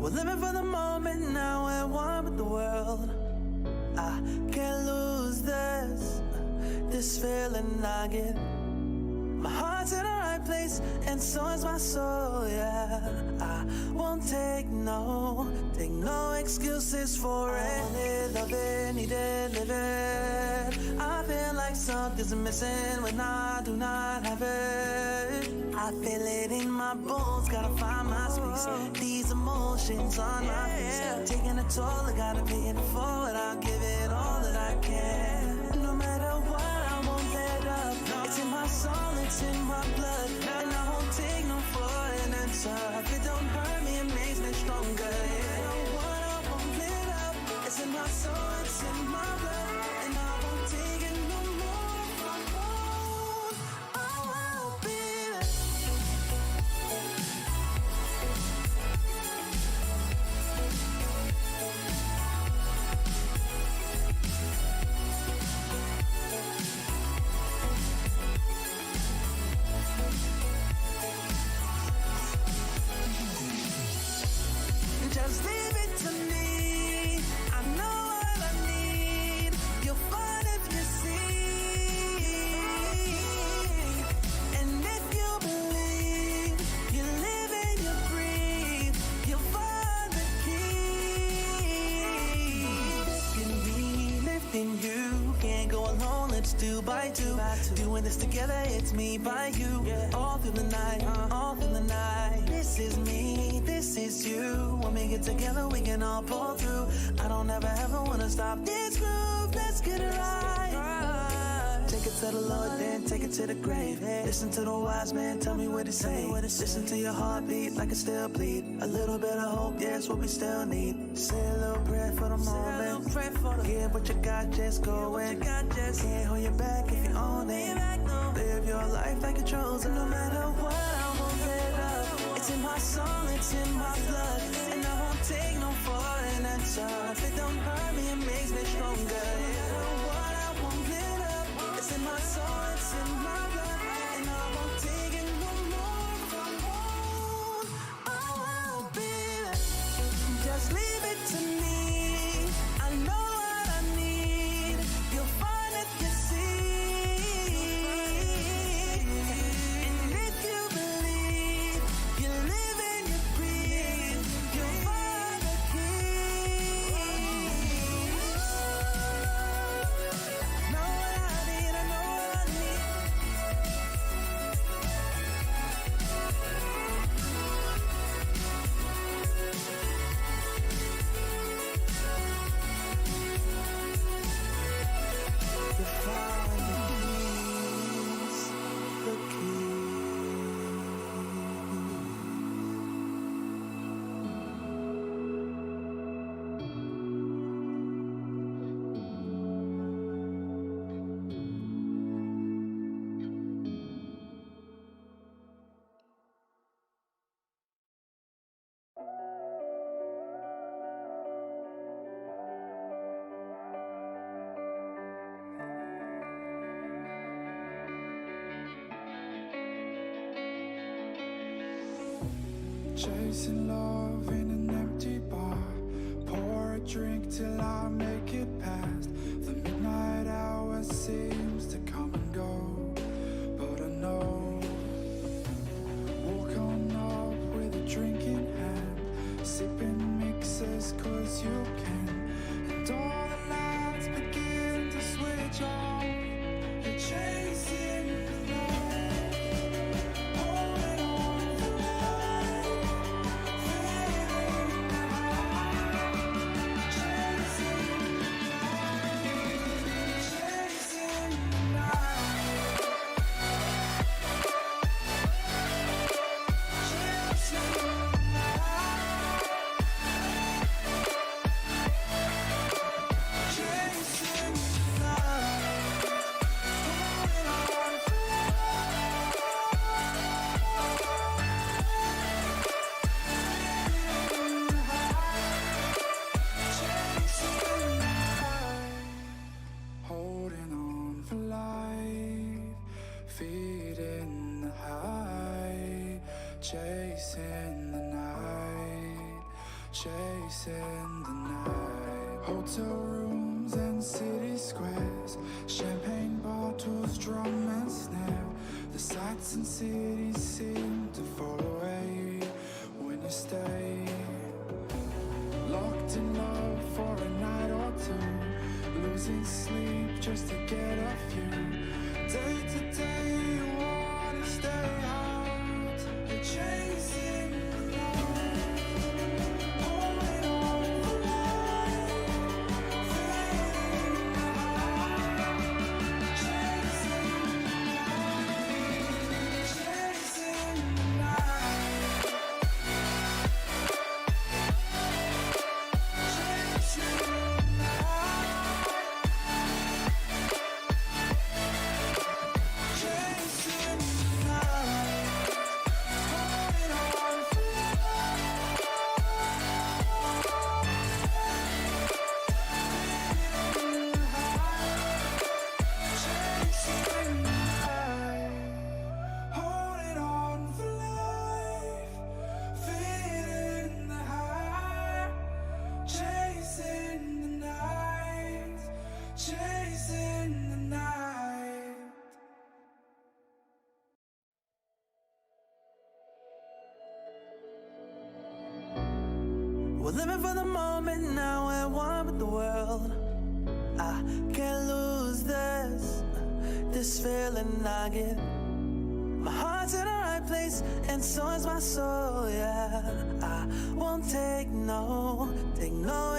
We're living for the moment now, we're one with the world. I can't lose this feeling I get. My heart's in the right place, and so is my soul, yeah. I won't take no excuses for it. I want it, love it, need it, live it. I feel like something's missing when I do not have it. I feel it in my bones, gotta find my space. These emotions on my face, taking a toll, I gotta pay it forward. I'll give it all that I can. No matter what, I won't let up. It's in my soul, it's in my blood, and I won't take no for an answer. If it don't hurt me, it makes me stronger. Yeah, no what, I won't let up. It's in my soul, it's in my blood, and I won't take it no more. I won't be there. Just leave it to me. I know what I need. You'll find if you see. And if you believe, you live and you breathe, you'll find the key. In me, lifting you. Can't go alone, let's do by two. Doing this together, it's me by you. All through the night, all through the night. This is me, this is you. When we get together, we can all pull through. I don't ever wanna stop this groove. Let's get it right. Take it to the Lord, then take it to the grave. Listen to the wise man, tell me what to say. Listen to your heartbeat like it still bleed. A little bit of hope, yeah, it's what we still need. Say a little prayer for the moment. Give what you got, just go in. Can't hold you back if you own it. Live your life like you're chosen. No matter what, I won't let up. It's in my soul, it's in my blood, and I won't take no for an answer. If it don't hurt me, it makes me stronger. Yeah, no what, I won't let up. It's in my soul, it's in my blood, and I won't take it no more. I won't be there. Just leave it to me. I know what I need. You'll find if you see. And if you believe, you live and you breathe, you'll find the key. Know what I need, I know what I need. You find the keys, Chasing love in an empty bar. Pour a drink till I make it past. The midnight hour seems to come and go, but I know. Walk on up with a drink in hand, sipping mixers cause you can. And all the lights begin to switch off. You're chasing the light, holding on for life. Holding on for life, feeding the high, chasing the night, chasing the night. Hotel rooms and city squares, champagne bottles, drum and snare. The sights and cities seem to fall away when you stay. Locked in love for a night or two, losing sleep just to get a few. Day to day you wanna stay out, you're chasing the light, holding on for life, feeling the high, chasing the night, chasing the night, chasing the night. We're living for the moment now, we're one with the world. I can't lose this feeling I get. My heart's in the right place, and so is my soul, yeah. I won't take no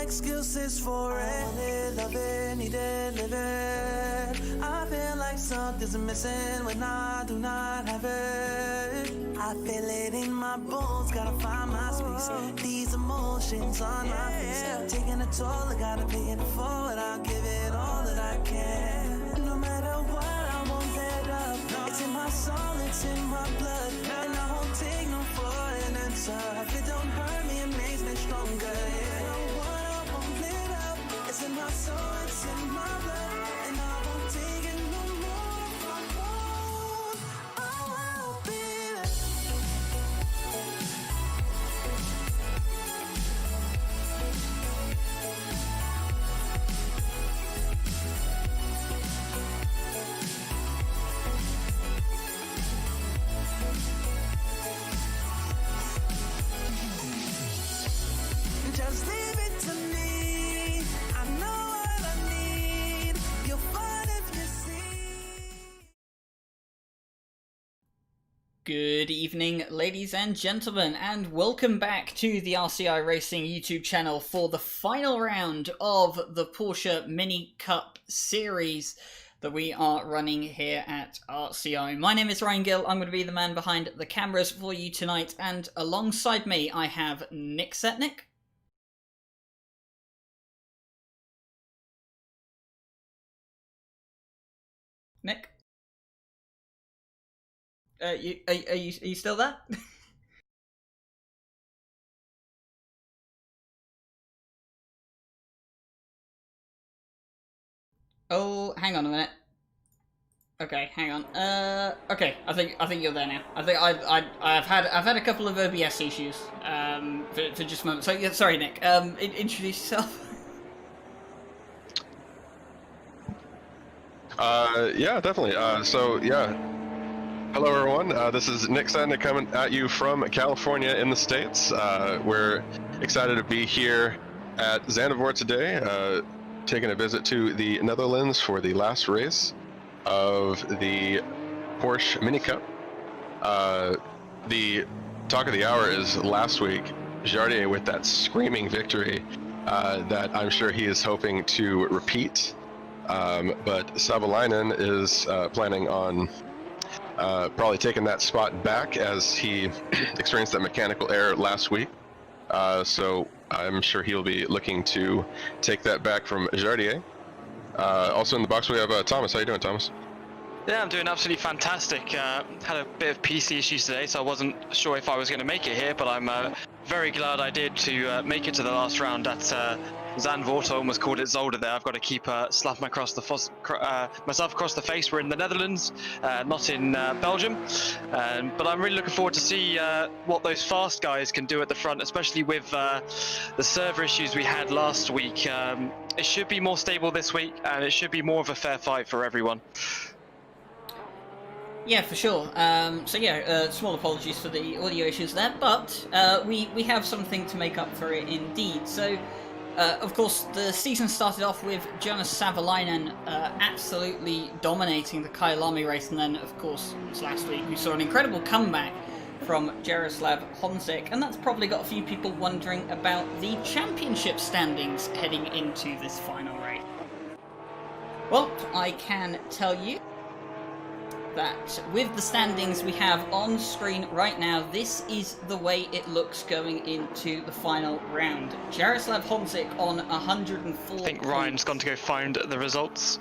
excuses for it. Love it, need it, live it. I feel like something's missing when I do not have it. I feel it in my bones, gotta find my space. These emotions on my face, taking a toll, I gotta pay it forward. I'll give it all that I can. No matter what, I won't let up. It's in my soul, it's in my blood, and I won't take no for an answer. If it don't hurt me, it makes me stronger. Yeah, no what, I won't let up. It's in my soul, it's in my blood, and I won't take it no more. I won't be there. Just leave it to me. I know what I need. You'll find if you see. Good evening, ladies and gentlemen, and welcome back to the RCI Racing YouTube channel for the final round of the Porsche Mini Cup series that we are running here at RCI. My name is Ryan Gill. I'm going to be the man behind the cameras for you tonight, and alongside me I have Nick Setnick. Nick? Are you still there? Oh, hang on a minute. Okay, hang on. Okay, I think you're there now. I think I've had a couple of OBS issues. For just a moment. So yeah, sorry, Nick. Introduce yourself. Yeah, definitely. Hello everyone. This is Nick Sandnick coming at you from California in the States. We're excited to be here at Zandvoort today, taking a visit to the Netherlands for the last race of the Porsche Mini Cup. The talk of the hour is last week, Jardier with that screaming victory that I'm sure he is hoping to repeat. But Savalainen is planning on probably taking that spot back as he experienced that mechanical error last week. So I'm sure he'll be looking to take that back from Jardier. Also in the box we have Thomas. How you doing, Thomas? Yeah, I'm doing absolutely fantastic. Had a bit of PC issues today, so I wasn't sure if I was going to make it here, but I'm very glad I did to make it to the last round at Zandvoort. I almost called it Zolder there. I've got to keep slapping myself across the face. We're in the Netherlands, not in Belgium. But I'm really looking forward to see what those fast guys can do at the front, especially with the server issues we had last week. It should be more stable this week, and it should be more of a fair fight for everyone. Yeah, for sure. So yeah, small apologies for the audio issues there, but we have something to make up for it indeed. So, of course, the season started off with Jonas Savalainen absolutely dominating the Kyalami race, and then, of course, last week we saw an incredible comeback from Jaroslav Honzik, and that's probably got a few people wondering about the championship standings heading into this final race. Well, I can tell you that with the standings we have on screen right now, this is the way it looks going into the final round. Jaroslav Honzik on 104 I think Ryan's points. gone to go find the results,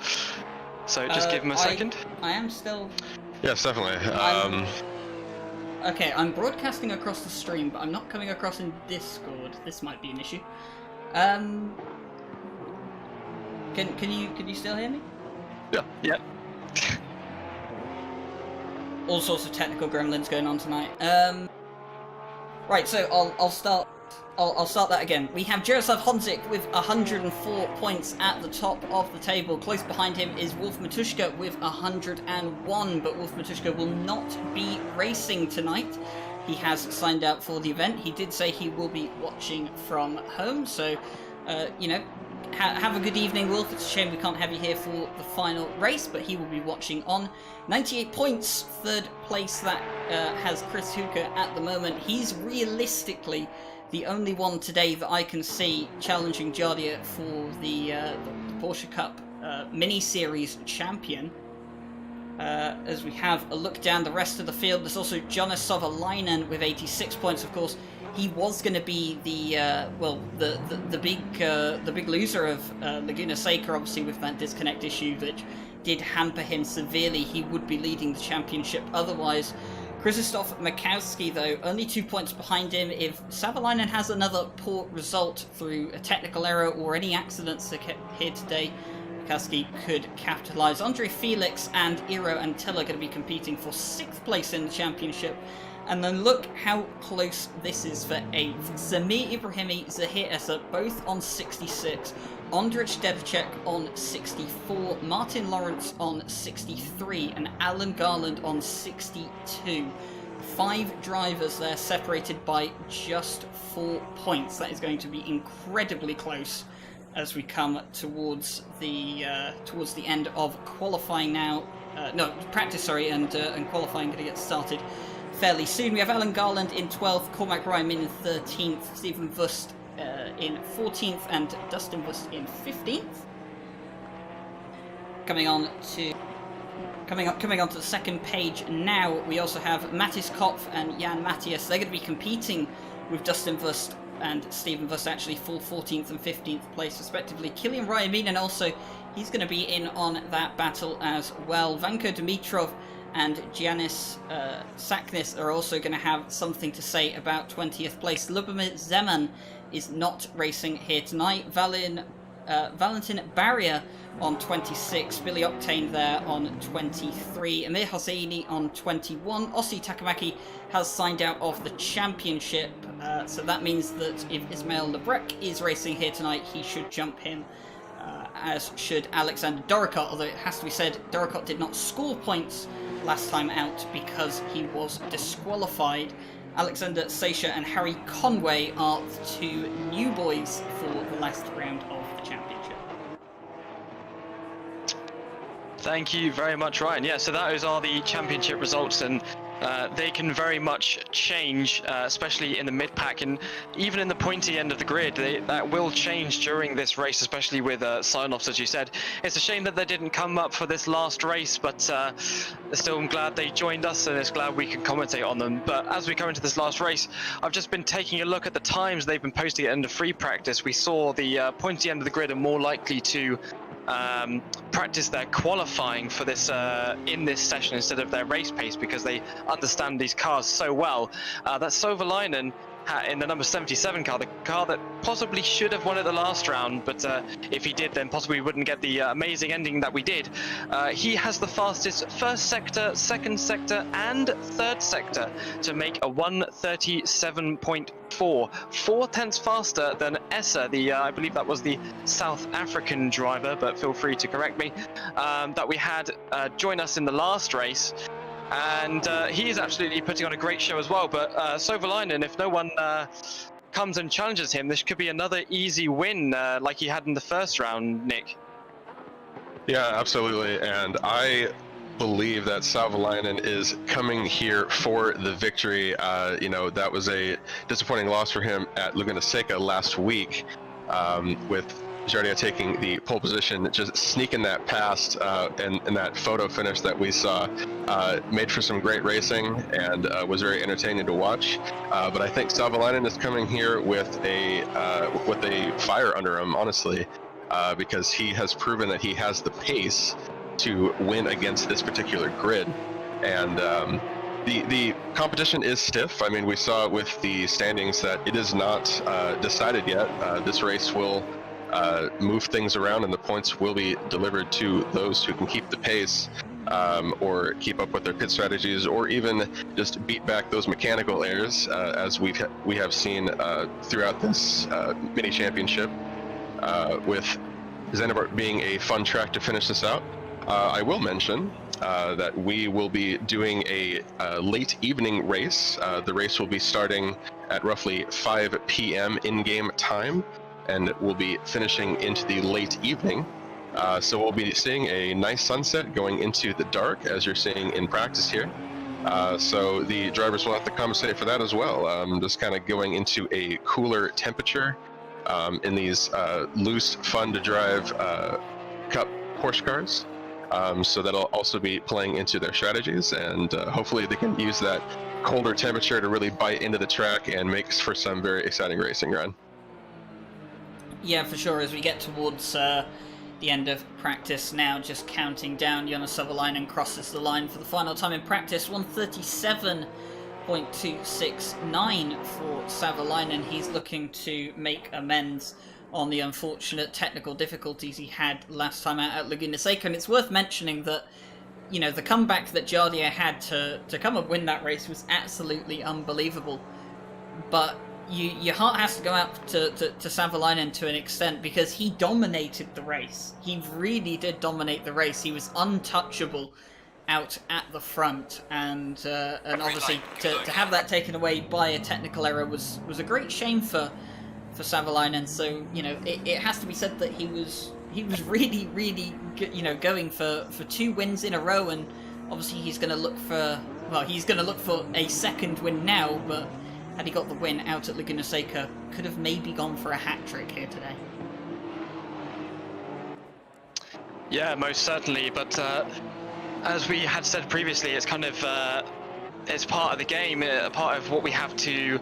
so just give him a second. I am still... Yes, definitely. Okay, I'm broadcasting across the stream, but I'm not coming across in Discord. This might be an issue. Can you still hear me? Yeah. All sorts of technical gremlins going on tonight. Right, so I'll start that again. We have Jaroslav Honzik with 104 points at the top of the table. Close behind him is Wolf Matuszka with 101, but Wolf Matuszka will not be racing tonight. He has signed out for the event. He did say he will be watching from home, so, you know, have a good evening, Wolf. It's a shame we can't have you here for the final race, but he will be watching on. 98 points, third place that has Chris Hooker at the moment. He's realistically the only one today that I can see challenging Jardia for the Porsche Cup mini-series champion. As we have a look down the rest of the field, there's also Jonas Savalainen with 86 points, of course. He was going to be the big loser of Laguna Seca, obviously with that disconnect issue that did hamper him severely. He would be leading the championship otherwise. Krzysztof Makowski, though, only 2 points behind him. If Savalainen has another poor result through a technical error or any accidents here today, Makowski could capitalise. Andre Felix and Iro Antilla are going to be competing for 6th place in the championship. And then look how close this is for 8th. Samir Ibrahimi, Zahir Essa, both on 66. Ondrej Dedicek on 64. Martin Lawrence on 63. And Alan Garland on 62. 5 drivers there separated by just 4 points. That is going to be incredibly close as we come towards the end of qualifying now. Practice, and qualifying going to get started fairly soon. We have Alan Garland in 12th, Cormac Ryman in 13th, Stephen Vust in 14th, and Dustin Vust in 15th. Coming on to the second page now, we also have Mattis Kopf and Jan Matthias. They're going to be competing with Dustin Vust and Stephen Vust actually for 14th and 15th place respectively. Kilian Ryaminen also, he's going to be in on that battle as well. Vanko Dimitrov and Giannis Saknis are also going to have something to say about 20th place. Lubomir Zeman is not racing here tonight. Valentin Barrier on 26, Billy Octane there on 23, Amir Hosseini on 21. Ossi Takamaki has signed out of the championship, so that means that if Ismail Lebrec is racing here tonight, he should jump him, as should Alexander Doricott, although it has to be said, Doricott did not score points last time out because he was disqualified. Alexander Seisha and Harry Conway are the 2 new boys for the last round of the championship. Thank you very much, Ryan. Yeah, so those are the championship results, and they can very much change, especially in the mid-pack and even in the pointy end of the grid. That will change during this race, especially with sign-offs, as you said. It's a shame that they didn't come up for this last race, but still I'm glad they joined us, and it's glad we can commentate on them. But as we come into this last race, I've just been taking a look at the times they've been posting at the end of free practice. We saw the pointy end of the grid are more likely to practice their qualifying for this in this session instead of their race pace, because they understand these cars so well. That Sovalainen in the number 77 car, the car that possibly should have won it the last round, but if he did, then possibly wouldn't get the amazing ending that we did. He has the fastest first sector, second sector, and third sector to make a 1:37.4, 4/10 faster than Essa, the I believe that was the South African driver, but feel free to correct me, that we had join us in the last race. And he is absolutely putting on a great show as well. But Sovalainen, if no one comes and challenges him, this could be another easy win like he had in the first round, Nick. Yeah, absolutely. And I believe that Sovalainen is coming here for the victory. You know, that was a disappointing loss for him at Laguna Seca last week, with Jardia taking the pole position, just sneaking that past, and that photo finish that we saw made for some great racing and was very entertaining to watch. But I think Sovalainen is coming here with a fire under him, honestly, because he has proven that he has the pace to win against this particular grid. And the competition is stiff. I mean, we saw with the standings that it is not decided yet. This race will move things around, and the points will be delivered to those who can keep the pace, or keep up with their pit strategies, or even just beat back those mechanical errors, as we have seen throughout this mini championship, with Zandvoort being a fun track to finish this out. I will mention that we will be doing a late evening race. The race will be starting at roughly 5 p.m. in-game time, and we'll be finishing into the late evening. So we'll be seeing a nice sunset going into the dark, as you're seeing in practice here. So the drivers will have to compensate for that as well. Just kind of going into a cooler temperature in these loose, fun to drive Cup Porsche cars. So that'll also be playing into their strategies, and hopefully they can use that colder temperature to really bite into the track and make for some very exciting racing, Ryan. Yeah, for sure. As we get towards the end of practice now, just counting down, Jonas Sovalainen crosses the line for the final time in practice. 1:37.269 for Savalainen. He's looking to make amends on the unfortunate technical difficulties he had last time out at Laguna Seca. And it's worth mentioning that, you know, the comeback that Jardia had to come and win that race was absolutely unbelievable. But your heart has to go out to Savalainen to an extent, because he dominated the race. He really did dominate the race. He was untouchable out at the front, and obviously to have that taken away by a technical error was a great shame for Savalainen. So, you know, it has to be said that he was really, really, you know, going for 2 wins in a row, and obviously he's going to look for a second win now, but had he got the win out at Laguna Seca, could have maybe gone for a hat-trick here today. Yeah, most certainly, but as we had said previously, it's kind of it's part of the game, a part of what we have to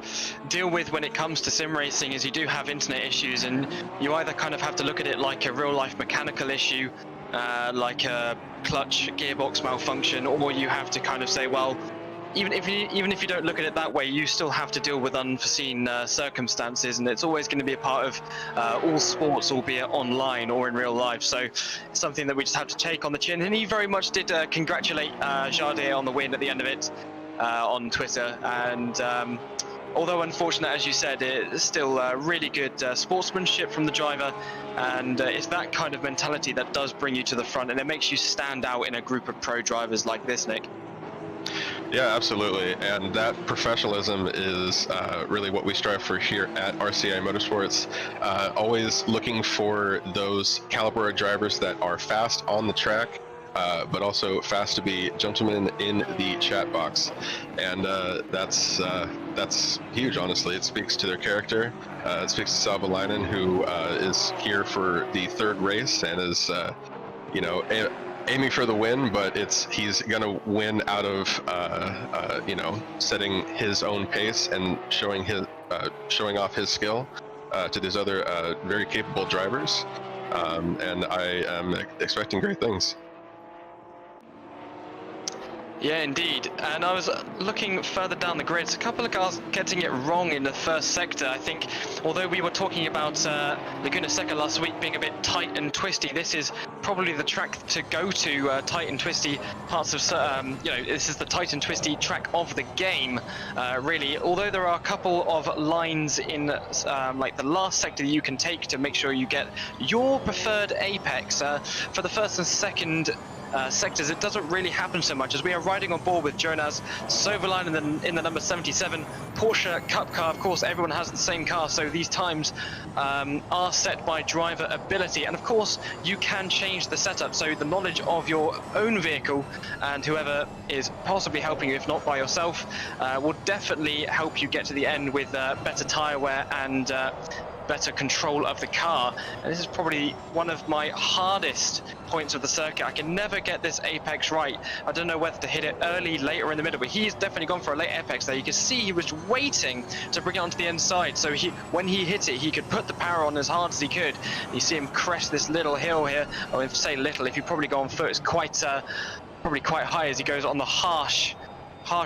deal with when it comes to sim racing. Is you do have internet issues, and you either kind of have to look at it like a real-life mechanical issue, like a clutch gearbox malfunction, or you have to kind of say, well, even if you don't look at it that way, you still have to deal with unforeseen circumstances, and it's always going to be a part of all sports, albeit online or in real life. So it's something that we just have to take on the chin. And he very much did congratulate Jardia on the win at the end of it on Twitter. And although unfortunate, as you said, it's still really good sportsmanship from the driver, and it's that kind of mentality that does bring you to the front, and it makes you stand out in a group of pro drivers like this, Nick. Yeah, absolutely, and that professionalism is really what we strive for here at RCI Motorsports. Always looking for those caliber of drivers that are fast on the track, but also fast to be gentlemen in the chat box, and that's huge. Honestly, it speaks to their character. It speaks to Savalainen, who is here for the 3rd race and is, you know, aiming for the win, but he's gonna win out of you know, setting his own pace and showing off his skill to these other very capable drivers, and I am expecting great things. Yeah, indeed. And I was looking further down the grid. So a couple of cars getting it wrong in the first sector. I think, although we were talking about Laguna Seca last week being a bit tight and twisty, this is probably the track to go to. Tight and twisty parts of, this is the tight and twisty track of the game, really. Although there are a couple of lines in like the last sector that you can take to make sure you get your preferred apex. For the first and second sectors, it doesn't really happen so much, as we are riding on board with Jonas Soverline in the number 77 Porsche Cup car. Of course, everyone has the same car, so these times are set by driver ability, and of course you can change the setup, so the knowledge of your own vehicle and whoever is possibly helping you, if not by yourself, will definitely help you get to the end with better tyre wear and better control of the car. And this is probably one of my hardest points of the circuit. I can never get this apex right. I don't know whether to hit it early, late, or in the middle, but he's definitely gone for a late apex there. You can see he was waiting to bring it onto the inside, so when he hit it, he could put the power on as hard as he could. You see him crest this little hill here. I would say little, if you probably go on foot, it's quite probably quite high as he goes on the harsh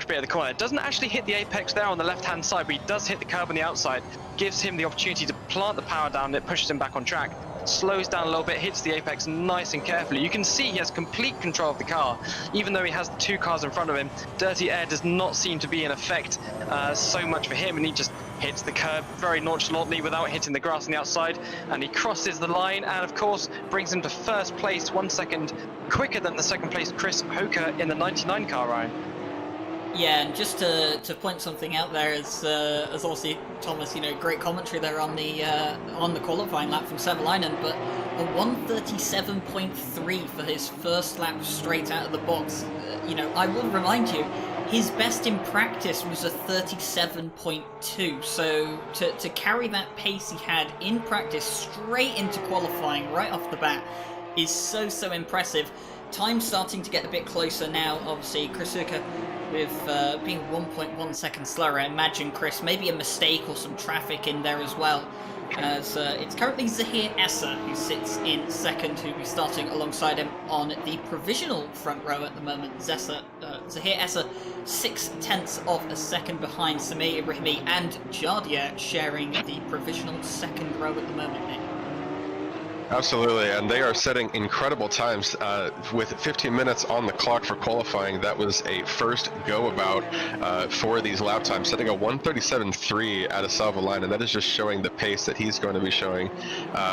bit of the corner. It doesn't actually hit the apex there on the left hand side, but he does hit the curb on the outside. Gives him the opportunity to plant the power down. It pushes him back on track, slows down a little bit, hits the apex nice and carefully. You can see he has complete control of the car, even though he has the two cars in front of him. Dirty air does not seem to be in effect so much for him, and he just hits the curb very nonchalantly without hitting the grass on the outside, and he crosses the line, and of course brings him to first place, 1 second quicker than the second place Chris Hoker in the 99 car, Ryan. Yeah, and just to point something out there, as obviously Thomas, great commentary there on the qualifying lap from Savalainen, but a 1:37.3 for his first lap straight out of the box. I will remind you, his best in practice was a 37.2, so to carry that pace he had in practice straight into qualifying right off the bat is so impressive. Time starting to get a bit closer now, obviously. Chris Hooker with being 1.1 seconds slower. I imagine, Chris, maybe a mistake or some traffic in there as well. As it's currently Zahir Esser who sits in second, who'll be starting alongside him on the provisional front row at the moment. Zahir Esser 0.6 of a second behind Samir Ibrahimi, and Jardia sharing the provisional second row at the moment, Nick. Absolutely, and they are setting incredible times with 15 minutes on the clock for qualifying. That was a first go about for these lap times, setting a 1:37.3 out of Savalainen, and that is just showing the pace that he's going to be showing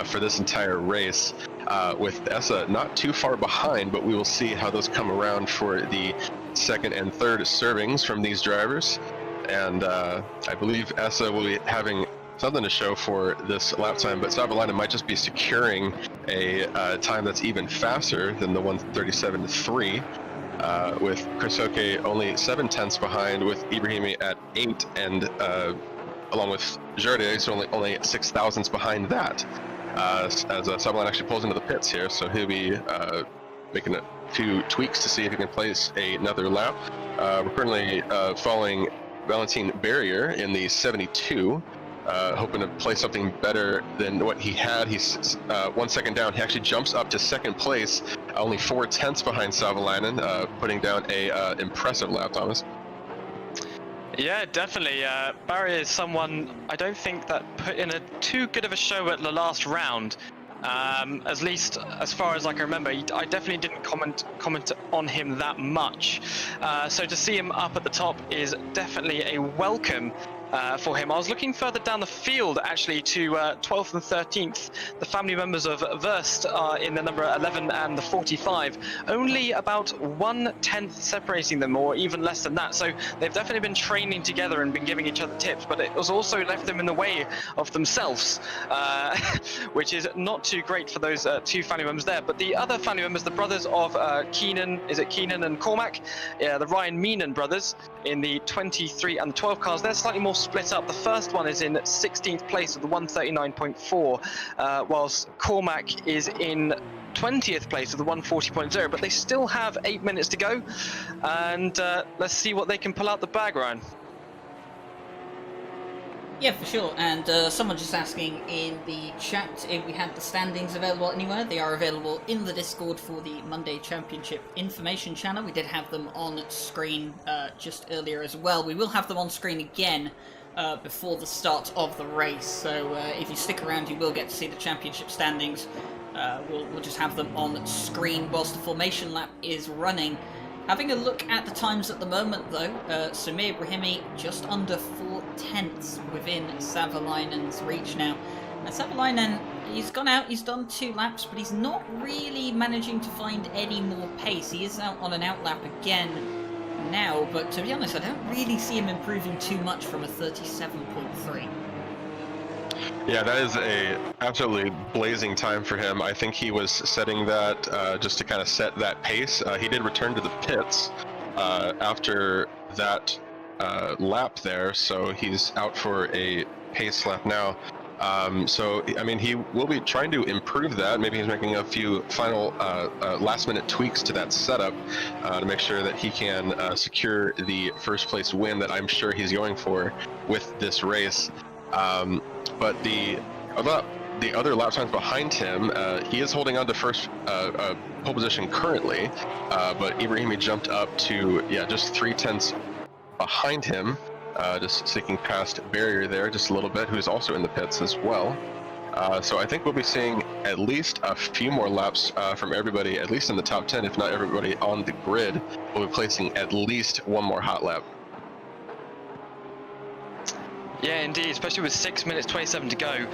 for this entire race. With Essa not too far behind, but we will see how those come around for the second and third servings from these drivers. And I believe Essa will be having something to show for this lap time, but Savalainen might just be securing a time that's even faster than the 1:37.3, with Chris Hoke only 0.7 behind, with Ibrahimi at 8, and along with Jardia, he's only 6 thousandths behind that. As Savalainen actually pulls into the pits here, so he'll be making a few tweaks to see if he can place another lap. We're currently following Valentin Barrier in the 72. Hoping to play something better than what he had. He's 1 second down. He actually jumps up to second place, only 0.4 behind Savalainen, putting down a impressive lap, Thomas. Yeah, definitely. Barry is someone I don't think that put in a too good of a show at the last round. At least as far as I can remember, I definitely didn't comment on him that much. So to see him up at the top is definitely a welcome for him. I was looking further down the field, actually, to 12th and 13th. The family members of Verst are in the number 11 and the 45. Only about 1/10 separating them, or even less than that. So they've definitely been training together and been giving each other tips, but it was also left them in the way of themselves, which is not too great for those two family members there. But the other family members, the brothers of Keenan and Cormac, the Ryan Meenan brothers, in the 23 and the 12 cars, they're slightly more split up. The first one is in 16th place with the 1:39.4, whilst Cormac is in 20th place with the 1:40.0, but they still have 8 minutes to go, and let's see what they can pull out the bag, Ryan. Yeah, for sure. And someone just asking in the chat if we had the standings available anywhere. They are available in the Discord for the Monday Championship information channel. We did have them on screen just earlier as well. We will have them on screen again before the start of the race. So if you stick around, you will get to see the championship standings. We'll just have them on screen whilst the formation lap is running. Having a look at the times at the moment, though, Samir Brahimi just under 4/10 within Savalainen's reach now. And Savalainen, he's gone out, he's done 2 laps, but he's not really managing to find any more pace. He is out on an outlap again now, but to be honest, I don't really see him improving too much from a 37.3. Yeah, that is a absolutely blazing time for him. I think he was setting that just to kind of set that pace. He did return to the pits after that lap there, so he's out for a pace lap now. So, I mean, he will be trying to improve that. Maybe he's making a few final last-minute tweaks to that setup to make sure that he can secure the first place win that I'm sure he's going for with this race. But the other lap times behind him, he is holding on to first pole position currently, but Ibrahimi jumped up to just 3/10 behind him, just sticking past barrier there just a little bit, who's also in the pits as well. So I think we'll be seeing at least a few more laps from everybody, at least in the top 10, if not everybody on the grid. We'll be placing at least one more hot lap. Yeah, indeed, especially with 6 minutes 27 to go.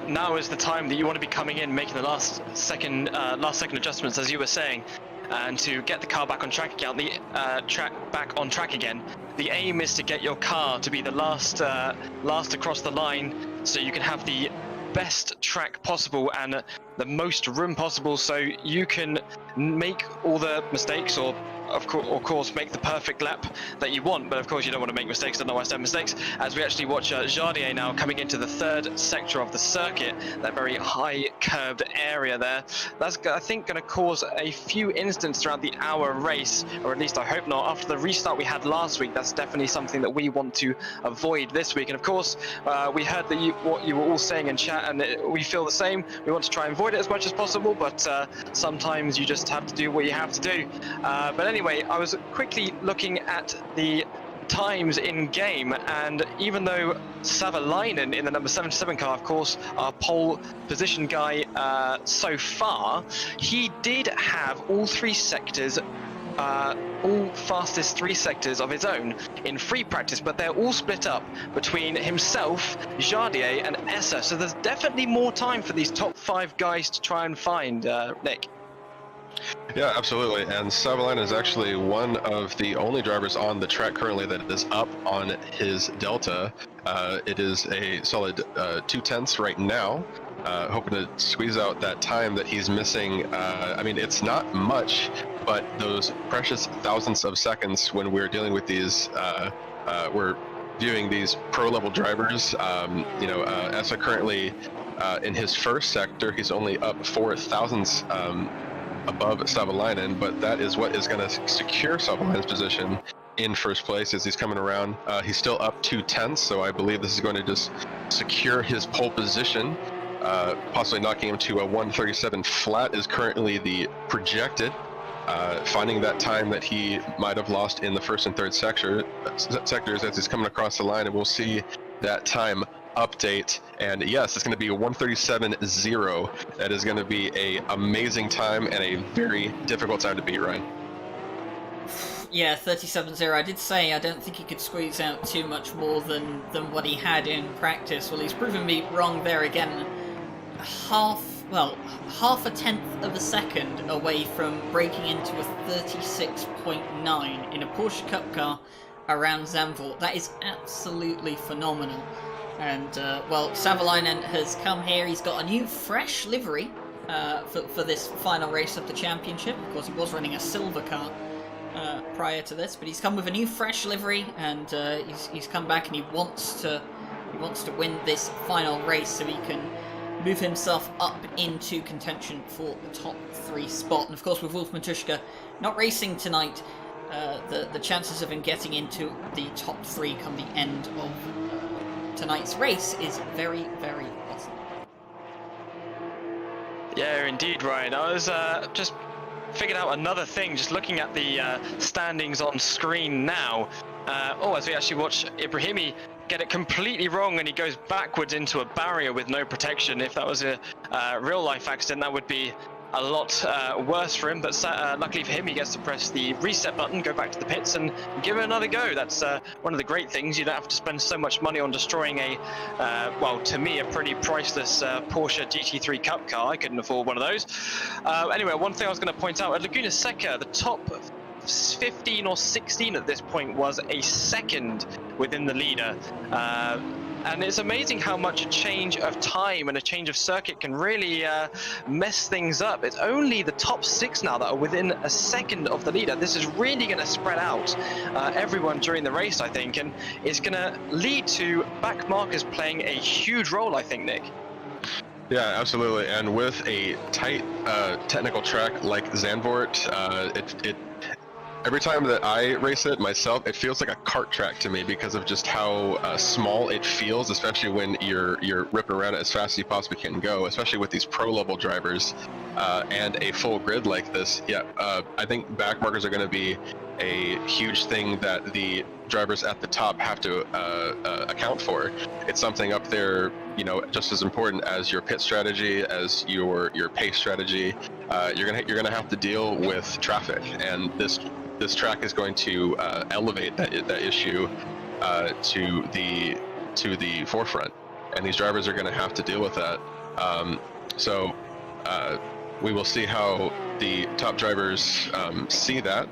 Now is the time that you want to be coming in, making the last second adjustments, as you were saying, and to get the car back on track again. Back on track again. The aim is to get your car to be the last across the line, so you can have the best track possible and the most room possible, so you can make all the mistakes, or of course make the perfect lap that you want. But of course you don't want to make mistakes. I don't know why I said mistakes, as we actually watch Jardier now coming into the 3rd sector of the circuit, that very high curved area there. That's, I think, going to cause a few incidents throughout the hour race, or at least I hope not. After the restart we had last week, that's definitely something that we want to avoid this week. And of course we heard that what you were all saying in chat, and we feel the same. We want to try and avoid it as much as possible, but sometimes you just have to do what you have to do. But anyway, I was quickly looking at the times in game, and even though Savalainen in the number 77 car, of course, our pole position guy so far, he did have all 3 sectors, all fastest 3 sectors of his own in free practice, but they're all split up between himself, Jardier and Essa, so there's definitely more time for these top 5 guys to try and find, Nick. Yeah, absolutely. And Savalainen is actually one of the only drivers on the track currently that is up on his Delta. It is a solid 2/10 right now. Hoping to squeeze out that time that he's missing. I mean, it's not much, but those precious thousandths of seconds when we're dealing with these, we're viewing these pro-level drivers. Essa currently in his 1st sector, he's only up 4 thousandths above Savalainen, but that is what is going to secure Savalainen's position in 1st place as he's coming around. He's still up 2/10, so I believe this is going to just secure his pole position, possibly knocking him to a 1:37 flat is currently the projected, finding that time that he might have lost in the 1st and 3rd sectors as he's coming across the line, and we'll see that time update. And yes, it's going to be a 1:37.0. That is going to be a amazing time and a very difficult time to beat, Ryan. Yeah, 37.0. I did say I don't think he could squeeze out too much more than what he had in practice. Well, he's proven me wrong there again. Half a tenth of a second away from breaking into a 36.9 in a Porsche Cup car around Zandvoort. That is absolutely phenomenal. And, Savalainen has come here. He's got a new, fresh livery for this final race of the championship. Of course, he was running a silver car prior to this, but he's come with a new, fresh livery, and he's come back and he wants to win this final race so he can move himself up into contention for the top 3 spot. And of course, with Wolf Matuszka not racing tonight, the chances of him getting into the top 3 come the end of tonight's race is very, very possible. Yeah, indeed, Ryan. I was just figured out another thing, just looking at the standings on screen now. As we actually watch Ibrahimi get it completely wrong, and he goes backwards into a barrier with no protection. If that was a real-life accident, that would be a lot worse for him, but luckily for him, he gets to press the reset button, go back to the pits, and give it another go. That's one of the great things. You don't have to spend so much money on destroying a, well, to me, a pretty priceless Porsche GT3 Cup car. I couldn't afford one of those. Anyway, one thing I was going to point out, at Laguna Seca, the top 15 or 16 at this point was a second within the leader. And it's amazing how much a change of time and a change of circuit can really mess things up. It's only the top 6 now that are within a second of the leader. This is really going to spread out everyone during the race, I think, and it's going to lead to back markers playing a huge role, I think, Nick. Yeah, absolutely. And with a tight technical track like Zandvoort, every time that I race it myself, it feels like a kart track to me because of just how small it feels, especially when you're ripping around it as fast as you possibly can go, especially with these pro-level drivers and a full grid like this. Yeah, I think back markers are going to be a huge thing that the drivers at the top have to account for. It's something up there, you know, just as important as your pit strategy, as your pace strategy. You're gonna have to deal with traffic, and this track is going to elevate that issue to the forefront, and these drivers are going to have to deal with that. So we will see how the top drivers see that,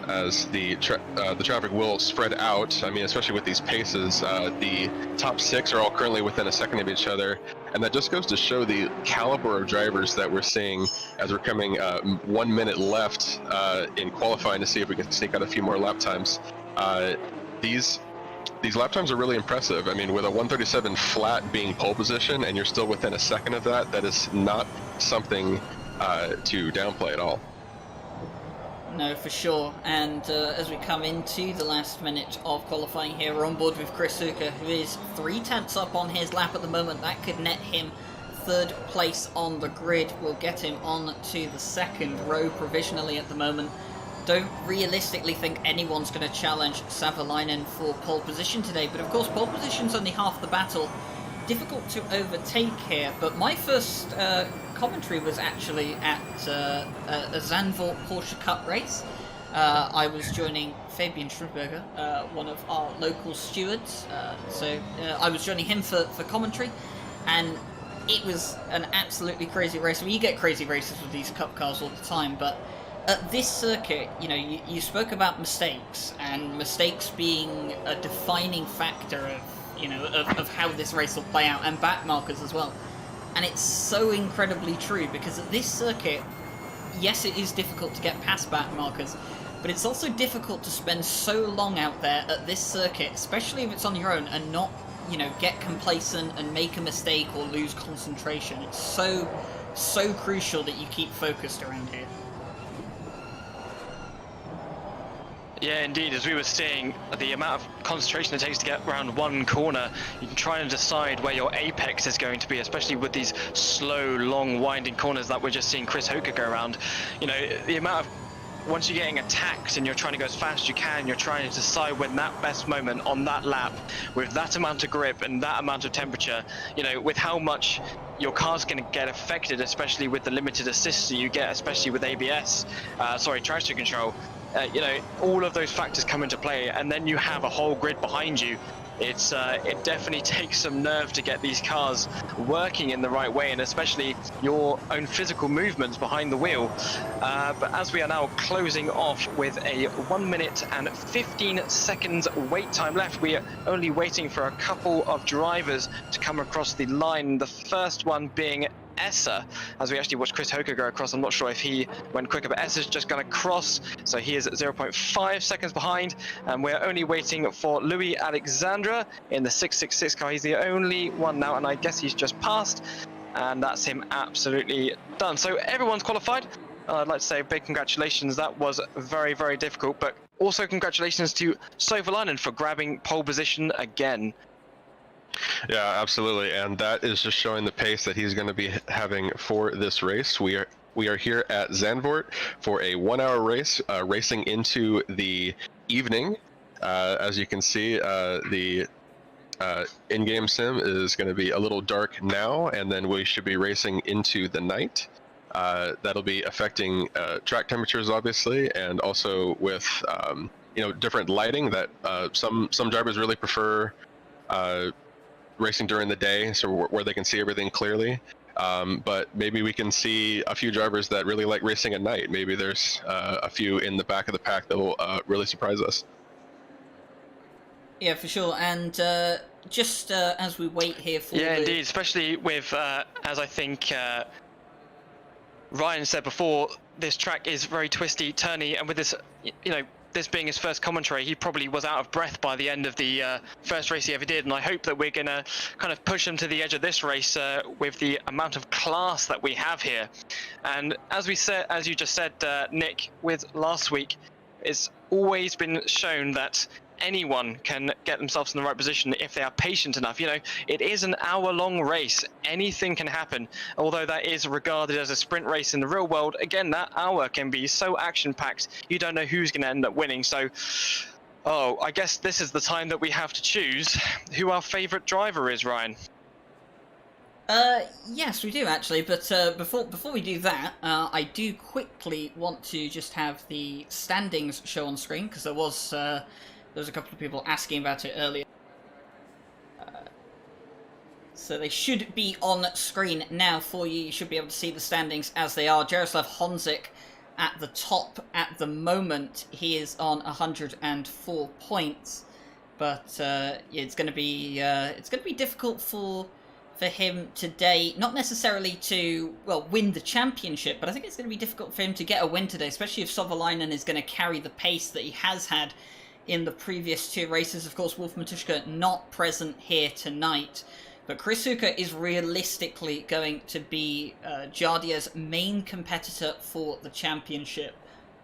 as the traffic will spread out. I mean, especially with these paces, the top 6 are all currently within a second of each other, and that just goes to show the caliber of drivers that we're seeing as we're coming 1 minute left in qualifying to see if we can sneak out a few more lap times. These lap times are really impressive. I mean, with a 137 flat being pole position, and you're still within a second of that, that is not something to downplay at all. No, for sure. And as we come into the last minute of qualifying here, we're on board with Chris Hooker, who is 3/10 up on his lap at the moment. That could net him 3rd place on the grid. Will get him on to the 2nd row provisionally at the moment. Don't realistically think anyone's going to challenge Savalainen for pole position today, but of course pole position's only half the battle. Difficult to overtake here, but my first commentary was actually at a Zandvoort Porsche Cup race. I was joining Fabian Schruberger, one of our local stewards, so I was joining him for commentary, and it was an absolutely crazy race. I mean, you get crazy races with these Cup cars all the time, but at this circuit, you know, you spoke about mistakes, and mistakes being a defining factor of, you know, of how this race will play out, and back markers as well. And it's so incredibly true, because at this circuit, yes, it is difficult to get past back markers, but it's also difficult to spend so long out there at this circuit, especially if it's on your own, and not, you know, get complacent and make a mistake or lose concentration. It's so crucial that you keep focused around here. Yeah, indeed. As we were seeing, the amount of concentration it takes to get around one corner, you can try and decide where your apex is going to be, especially with these slow, long, winding corners that we're just seeing Chris Hooker go around. You know, the amount of, once you're getting attacked and you're trying to go as fast as you can, you're trying to decide when that best moment on that lap, with that amount of grip and that amount of temperature, you know, with how much your car's going to get affected, especially with the limited assists that you get, especially with ABS, traction control. You know, all of those factors come into play, and then you have a whole grid behind you. It definitely takes some nerve to get these cars working in the right way, and especially your own physical movements behind the wheel. But as we are now closing off with a 1 minute and 15 seconds wait time left, we are only waiting for a couple of drivers to come across the line. The first one being Esser, as we actually watched Chris Hooker go across. I'm not sure if he went quicker, but Esser's just going to cross, so he is at 0.5 seconds behind, and we're only waiting for Louis Alexandra in the 666 car. He's the only one now, and I guess he's just passed, and that's him absolutely done. So everyone's qualified. I'd like to say a big congratulations. That was very, very difficult, but also congratulations to Savalainen for grabbing pole position again. Yeah, absolutely, and that is just showing the pace that he's going to be having for this race. We are here at Zandvoort for a 1-hour race, racing into the evening. As you can see, the in-game sim is going to be a little dark now, and then we should be racing into the night. That'll be affecting track temperatures, obviously, and also with different lighting that some drivers really prefer racing during the day, so where they can see everything clearly. But maybe we can see a few drivers that really like racing at night. Maybe there's a few in the back of the pack that will really surprise us. Yeah, for sure. And just as we wait here for indeed, especially with, as I think Ryan said before, this track is very twisty, turny, and with this, this being his first commentary, he probably was out of breath by the end of the first race he ever did, and I hope that we're going to kind of push him to the edge of this race with the amount of class that we have here. And as you just said, Nick, with last week, it's always been shown that anyone can get themselves in the right position if they are patient enough. It is an hour-long race. Anything can happen. Although that is regarded as a sprint race in the real world, again, that hour can be so action-packed, you don't know who's going to end up winning. So, I guess this is the time that we have to choose who our favourite driver is, Ryan. Yes, we do actually, but before we do that, I do quickly want to just have the standings show on screen, because there was a couple of people asking about it earlier. So they should be on screen now for you. You should be able to see the standings as they are. Jaroslav Honzik at the top at the moment. He is on 104 points, but it's going to be difficult for him today. Not necessarily to win the championship, but I think it's going to be difficult for him to get a win today, especially if Sovalainen is going to carry the pace that he has had in the previous two races. Of course, Wolf Matuszka not present here tonight, but Chris Hooker is realistically going to be Jardier's main competitor for the championship.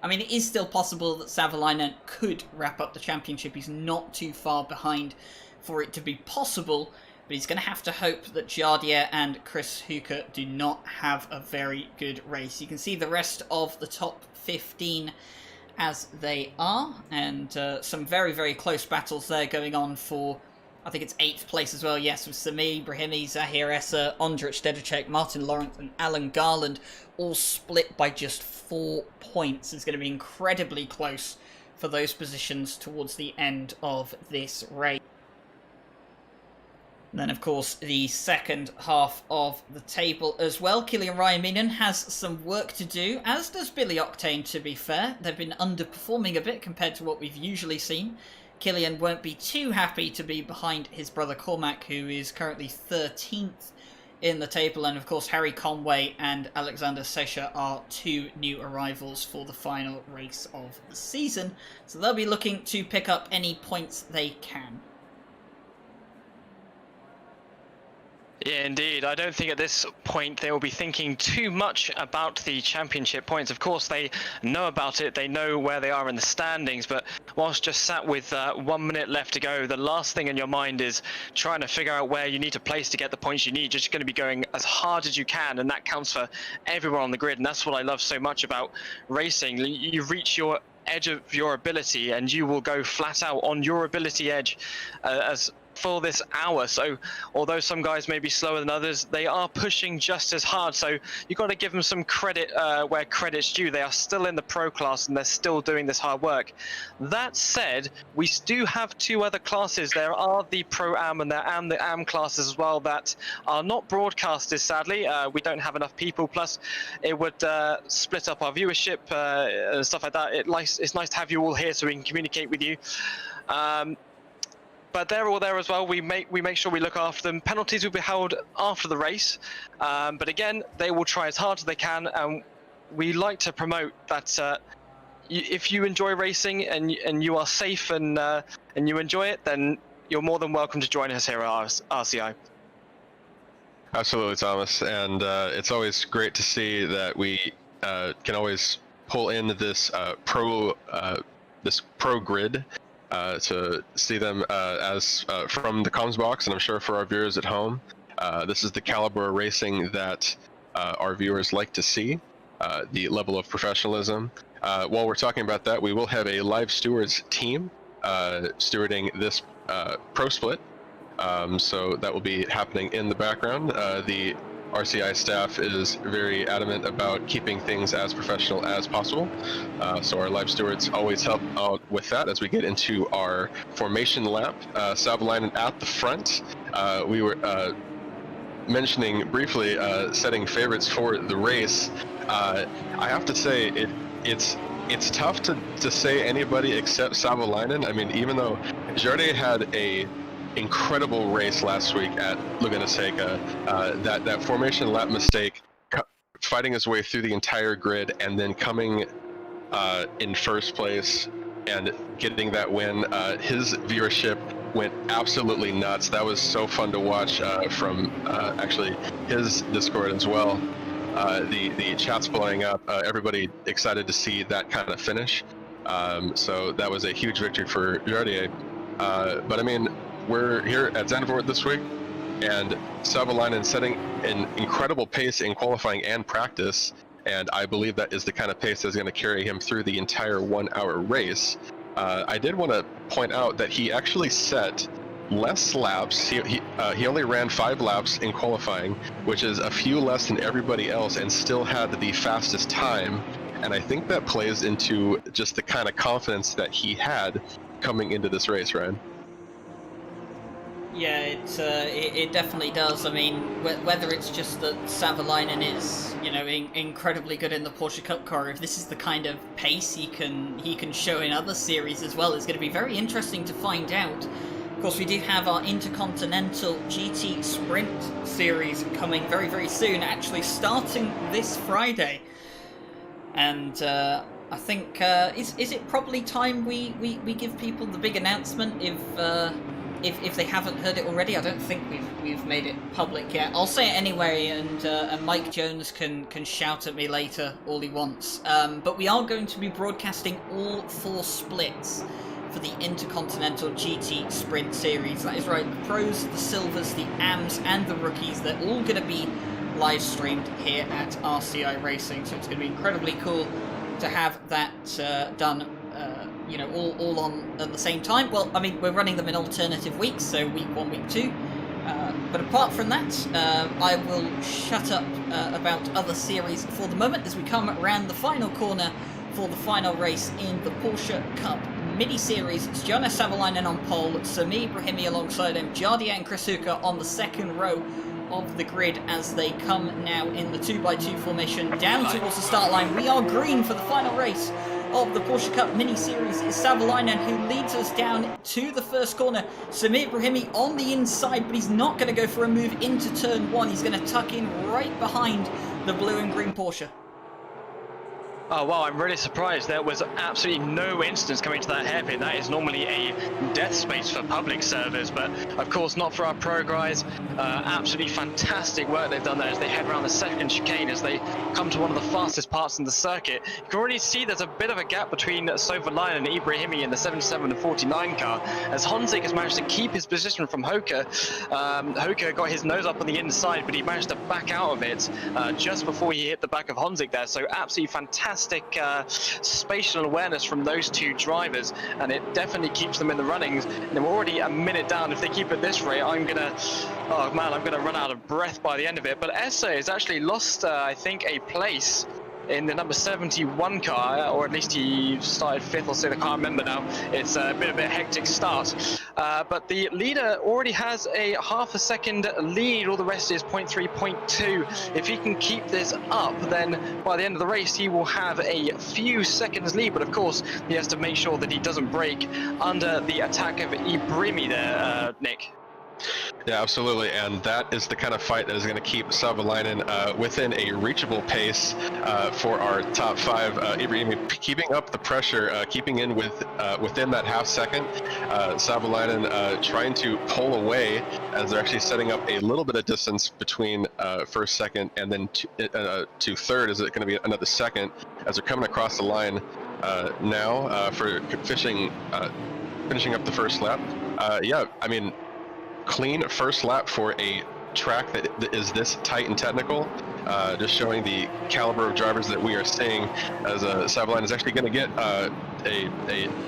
I mean, it is still possible that Savalainen could wrap up the championship. He's not too far behind for it to be possible, but he's going to have to hope that Jardier and Chris Hooker do not have a very good race. You can see the rest of the top 15 as they are, and some very, very close battles there going on for, I think it's 8th place as well, yes, with Samir, Brahimi, Zahir Essa, Ondrej Dedicek, Martin Lawrence and Alan Garland, all split by just 4 points. It's going to be incredibly close for those positions towards the end of this race. And then, of course, the second half of the table as well. Kilian Raiminen has some work to do, as does Billy Octane, to be fair. They've been underperforming a bit compared to what we've usually seen. Kilian won't be too happy to be behind his brother Cormac, who is currently 13th in the table. And, of course, Harry Conway and Alexander Sesha are 2 new arrivals for the final race of the season. So they'll be looking to pick up any points they can. Yeah, indeed. I don't think at this point they will be thinking too much about the championship points. Of course, they know about it. They know where they are in the standings. But whilst just sat with 1 minute left to go, the last thing in your mind is trying to figure out where you need to place to get the points you need. You're just going to be going as hard as you can, and that counts for everyone on the grid. And that's what I love so much about racing. You reach your edge of your ability, and you will go flat out on your ability edge as for this hour. So although some guys may be slower than others, they are pushing just as hard. So you've got to give them some credit where credit's due. They are still in the pro class and they're still doing this hard work. That said, we do have 2 other classes. There are the Pro Am and the Am classes as well that are not broadcasters, sadly. We don't have enough people, plus it would split up our viewership and stuff like that. It's nice to have you all here so we can communicate with you. But they're all there as well. We make sure we look after them. Penalties will be held after the race, but again, they will try as hard as they can. And we like to promote that if you enjoy racing and you are safe and you enjoy it, then you're more than welcome to join us here at RCI. Absolutely, Thomas, and it's always great to see that we can always pull in this pro grid. to see them as from the comms box, and I'm sure for our viewers at home, this is the caliber of racing that our viewers like to see, the level of professionalism. While we're talking about that, we will have a live stewards team stewarding this pro split. So that will be happening in the background. The RCI staff is very adamant about keeping things as professional as possible. So our live stewards always help out with that as we get into our formation lap. Savalainen at the front. We were mentioning briefly setting favorites for the race. I have to say it's tough to say anybody except Savalainen. I mean, even though Jardier had a incredible race last week at Laguna Seca, that formation lap mistake, fighting his way through the entire grid and then coming in first place and getting that win, his viewership went absolutely nuts. That was so fun to watch from actually his Discord as well. The chat's blowing up, everybody excited to see that kind of finish. So that was a huge victory for Jardier. But I mean, we're here at Zandvoort this week, and Savalainen setting an incredible pace in qualifying and practice, and I believe that is the kind of pace that's going to carry him through the entire 1 hour race. I did want to point out that he actually set less laps. He only ran 5 laps in qualifying, which is a few less than everybody else, and still had the fastest time. And I think that plays into just the kind of confidence that he had coming into this race, Ryan. Yeah, it definitely does. I mean, whether it's just that Savalainen is, you know, incredibly good in the Porsche Cup car, if this is the kind of pace he can show in other series as well, it's going to be very interesting to find out. Of course, we do have our Intercontinental GT Sprint series coming very, very soon, actually starting this Friday. And I think, is it probably time we give people the big announcement if they haven't heard it already? I don't think we've made it public yet. I'll say it anyway, and Mike Jones can shout at me later all he wants. But we are going to be broadcasting all 4 splits for the Intercontinental GT Sprint Series. That is right, the pros, the silvers, the AMs, and the rookies, they're all going to be live streamed here at RCI Racing. So it's going to be incredibly cool to have that done. You know, all on at the same time. Well, I mean, we're running them in alternative weeks, so week 1, week 2. But apart from that, I will shut up about other series for the moment as we come around the final corner for the final race in the Porsche Cup Mini Series. It's Jonas Savalainen on pole, Sami Brahimi alongside him, Jardier and Chris Hooker on the second row of the grid as they come now in the 2x2 formation down towards the start line. We are green for the final race of the Porsche Cup Mini Series. Is Savalainen, who leads us down to the first corner. Samir Brahimi on the inside, but he's not going to go for a move into turn 1. He's going to tuck in right behind the blue and green Porsche. Oh wow, I'm really surprised. There was absolutely no instance coming to that hairpin. That is normally a death space for public servers, but of course not for our pro guys. Absolutely fantastic work they've done there as they head around the second chicane as they come to one of the fastest parts in the circuit. You can already see there's a bit of a gap between Savalainen and Ibrahimi in the 77 and 49 car, as Honzik has managed to keep his position from Hoka. Hoka got his nose up on the inside, but he managed to back out of it just before he hit the back of Honzik there. So absolutely fantastic spatial awareness from those 2 drivers, and it definitely keeps them in the runnings. And we're already a minute down. If they keep it this rate, I'm gonna run out of breath by the end of it. But Essa has actually lost I think a place in the number 71 car, or at least he started 5th or 6th, I can't remember now. It's a bit of a hectic start. But the leader already has a half a second lead, all the rest is 0.3, 0.2. If he can keep this up, then by the end of the race, he will have a few seconds lead, but of course, he has to make sure that he doesn't break under the attack of Ibrahimi there, Nick. Yeah, absolutely, and that is the kind of fight that is going to keep Savalainen within a reachable pace for our top 5. Ibrahimi keeping up the pressure, keeping in within that half second. Savalainen trying to pull away as they're actually setting up a little bit of distance between first, second, and then to third. Is it going to be another second as they're coming across the line now for fishing finishing up the first lap. Yeah, I mean, clean first lap for a track that is this tight and technical. Just showing the caliber of drivers that we are seeing, as Savalainen is actually going to get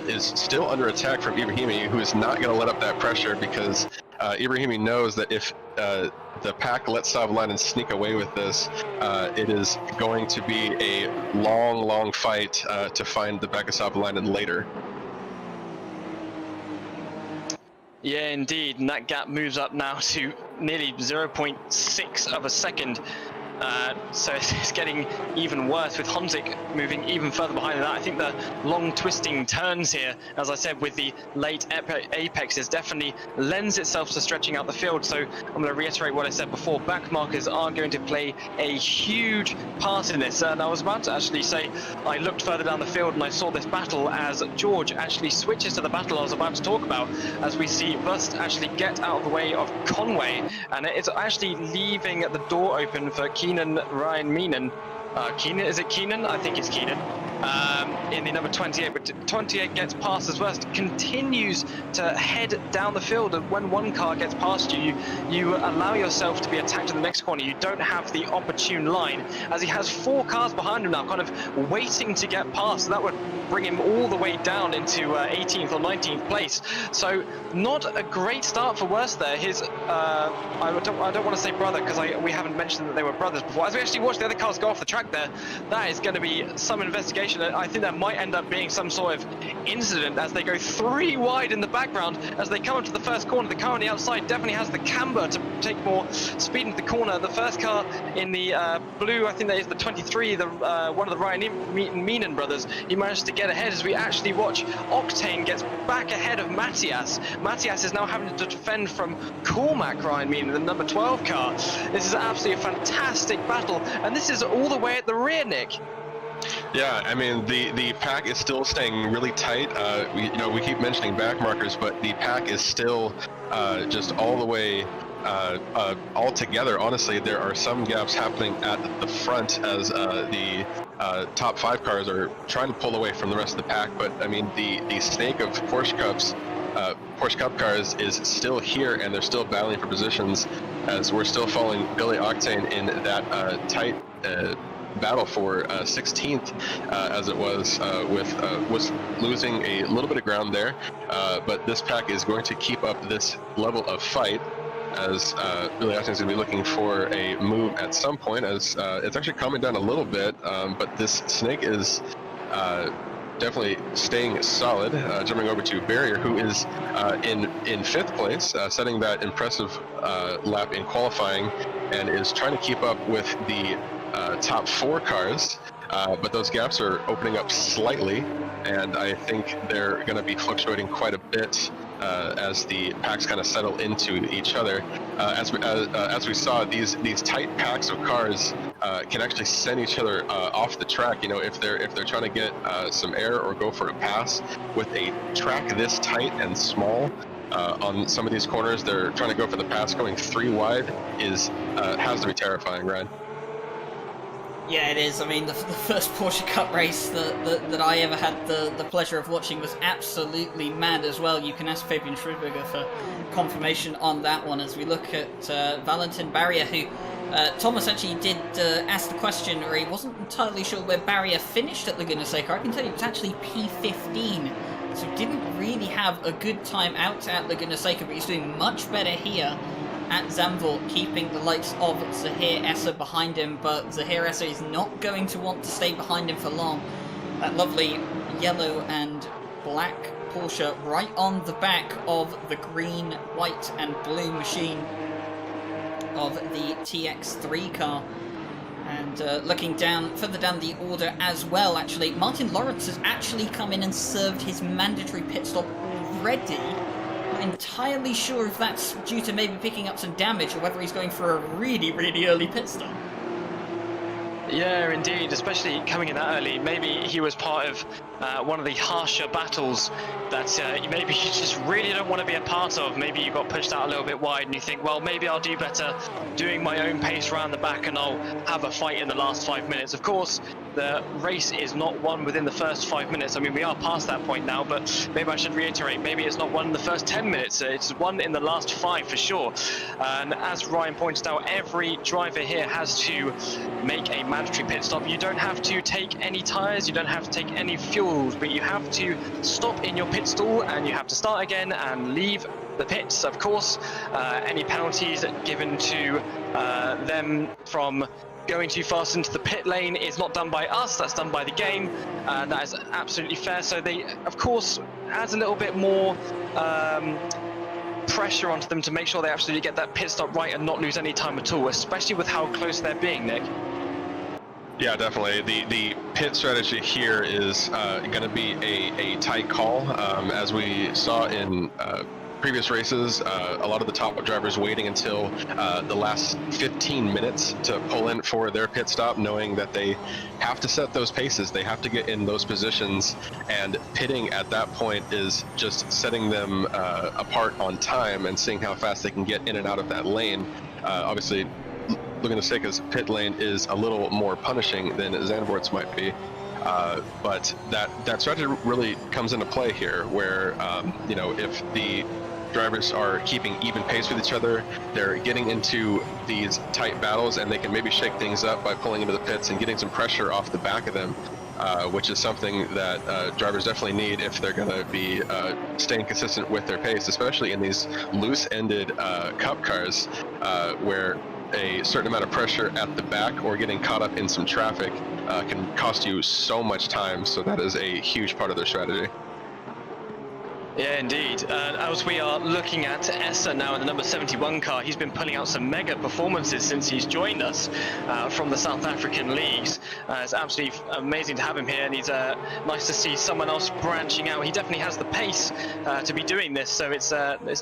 is still under attack from Ibrahimi, who is not going to let up that pressure, because Ibrahimi knows that if the pack lets Savalainen sneak away with this, it is going to be a long fight to find the back of Savalainen later. Yeah, indeed, and that gap moves up now to nearly 0.6 of a second. So it's getting even worse, with Honzik moving even further behind that. I think the long twisting turns here, as I said, with the late apexes, definitely lends itself to stretching out the field. So I'm going to reiterate what I said before. Back markers are going to play a huge part in this. And I was about to actually say, I looked further down the field and I saw this battle as George actually switches to the battle I was about to talk about, as we see Bust actually get out of the way of Conway, and it's actually leaving the door open for Keenan Ryan Meenan. Keenan, is it Keenan? I think it's Keenan. In the number 28, but 28 gets past as well, continues to head down the field, and when one car gets past you, you allow yourself to be attacked in the next corner. You don't have the opportune line, as he has 4 cars behind him now, kind of waiting to get past. So that would bring him all the way down into 18th or 19th place. So not a great start for Worst there. His, I don't want to say brother, because we haven't mentioned that they were brothers before. As we actually watch the other cars go off the track there, that is going to be some investigation. I think that might end up being some sort of incident, as they go 3 wide in the background as they come up to the first corner. The car on the outside definitely has the camber to take more speed into the corner. The first car in the blue, I think that is the 23, one of the Ryan Meenan brothers, he managed to get ahead, as we actually watch Octane gets back ahead of Matthias. Matthias is now having to defend from Cormac Ryan Meenan, the number 12 car. This is absolutely a fantastic battle, and this is all the way at the rear, Nick. Yeah, I mean, the pack is still staying really tight. We keep mentioning back markers, but the pack is still just all the way all together. Honestly, there are some gaps happening at the front, as the top 5 cars are trying to pull away from the rest of the pack. But I mean, the snake of Porsche Cup cars is still here, and they're still battling for positions, as we're still following Billy Octane in that tight battle for 16th, as it was losing a little bit of ground there, but this pack is going to keep up this level of fight, as Billy Octane is going to be looking for a move at some point, as it's actually calming down a little bit, but this snake is definitely staying solid. Jumping over to Barrier, who is in 5th place, setting that impressive lap in qualifying, and is trying to keep up with the top 4 cars, but those gaps are opening up slightly, and I think they're going to be fluctuating quite a bit as the packs kind of settle into each other. As we saw, these tight packs of cars can actually send each other off the track. You know, if they're trying to get some air or go for a pass with a track this tight and small. On some of these corners, they're trying to go for the pass. Going 3 wide has to be terrifying, Ryan. Yeah, it is. I mean, the first Porsche Cup race that I ever had the pleasure of watching was absolutely mad as well. You can ask Fabian Schrittberger for confirmation on that one, as we look at Valentin Barrier, who Thomas actually did ask the question, or he wasn't entirely sure where Barrier finished at Laguna Seca. I can tell you it was actually P15, so didn't really have a good time out at Laguna Seca, but he's doing much better here at Zandvoort, keeping the likes of Zahir Esser behind him, but Zahir Esser is not going to want to stay behind him for long. That lovely yellow and black Porsche right on the back of the green, white and blue machine of the TX3 car. And looking down, further down the order as well, actually, Martin Lawrence has actually come in and served his mandatory pit stop already. Not entirely sure if that's due to maybe picking up some damage, or whether he's going for a really, really early pit stop. Yeah, indeed, especially coming in that early. Maybe he was part of one of the harsher battles that maybe you just really don't want to be a part of. Maybe you got pushed out a little bit wide and you think, well, maybe I'll do better doing my own pace around the back and I'll have a fight in the last 5 minutes. Of course, the race is not won within the first 5 minutes. I mean, we are past that point now, but maybe I should reiterate, maybe it's not won in the first 10 minutes. It's won in the last 5 for sure. And as Ryan pointed out, every driver here has to make a mandatory pit stop. You don't have to take any tires, you don't have to take any fuels, but you have to stop in your pit stall and you have to start again and leave the pits. Of course, any penalties given to them from going too fast into the pit lane is not done by us, that's done by the game. That is absolutely fair. So they, of course, adds a little bit more pressure onto them to make sure they absolutely get that pit stop right and not lose any time at all, especially with how close they're being, Nick. Yeah, definitely. The pit strategy here is going to be a tight call. As we saw in previous races, a lot of the top drivers waiting until the last 15 minutes to pull in for their pit stop, knowing that they have to set those paces, they have to get in those positions, and pitting at that point is just setting them apart on time and seeing how fast they can get in and out of that lane. Obviously, looking to Seika's pit lane is a little more punishing than Zandvoort's might be. But that strategy really comes into play here, where you know, if the drivers are keeping even pace with each other, they're getting into these tight battles, and they can maybe shake things up by pulling into the pits and getting some pressure off the back of them, which is something that drivers definitely need if they're going to be staying consistent with their pace, especially in these loose-ended cup cars, where a certain amount of pressure at the back or getting caught up in some traffic can cost you so much time. So that is a huge part of their strategy. Yeah, indeed. As we are looking at Essa now in the number 71 car, he's been pulling out some mega performances since he's joined us from the South African leagues. It's absolutely amazing to have him here, and he's nice to see someone else branching out. He definitely has the pace to be doing this, so it's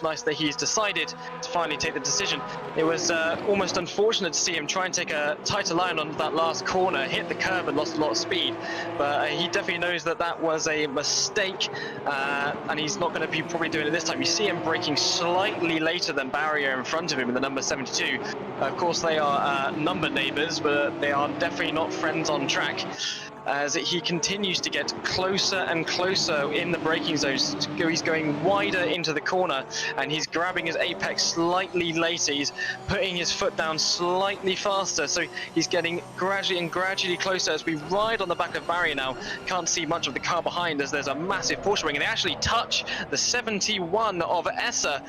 nice that he's decided to finally take the decision. It was almost unfortunate to see him try and take a tighter line on that last corner, hit the curb and lost a lot of speed, but he definitely knows that that was a mistake, and he's not going to be probably doing it this time. You see him braking slightly later than barrier in front of him in the number 72. Of course, they are number neighbours, but they are definitely not friends on track, as he continues to get closer and closer in the braking zones. He's going wider into the corner, and he's grabbing his apex slightly later. He's putting his foot down slightly faster, so he's getting gradually closer as we ride on the back of barrier now. Can't see much of the car behind as there's a massive Porsche wing, and they actually touch the 71 of Essa.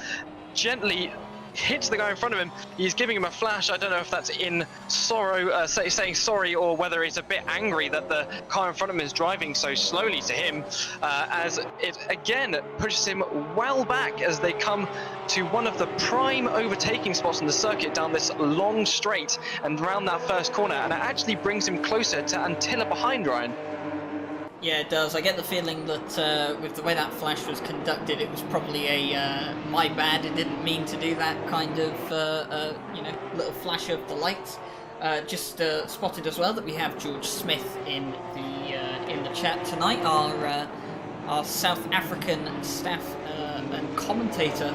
Gently hits the guy in front of him. He's giving him a flash. I don't know if that's in sorrow, saying sorry, or whether he's a bit angry that the car in front of him is driving so slowly to him, as it again pushes him well back as they come to one of the prime overtaking spots in the circuit down this long straight and round that first corner, and it actually brings him closer to Antilla behind, Ryan. Yeah, it does. I get the feeling that with the way that flash was conducted, it was probably a my bad, it didn't mean to do that kind of you know, little flash of the lights. Just spotted as well that we have George Smith in the chat tonight, our South African staff and commentator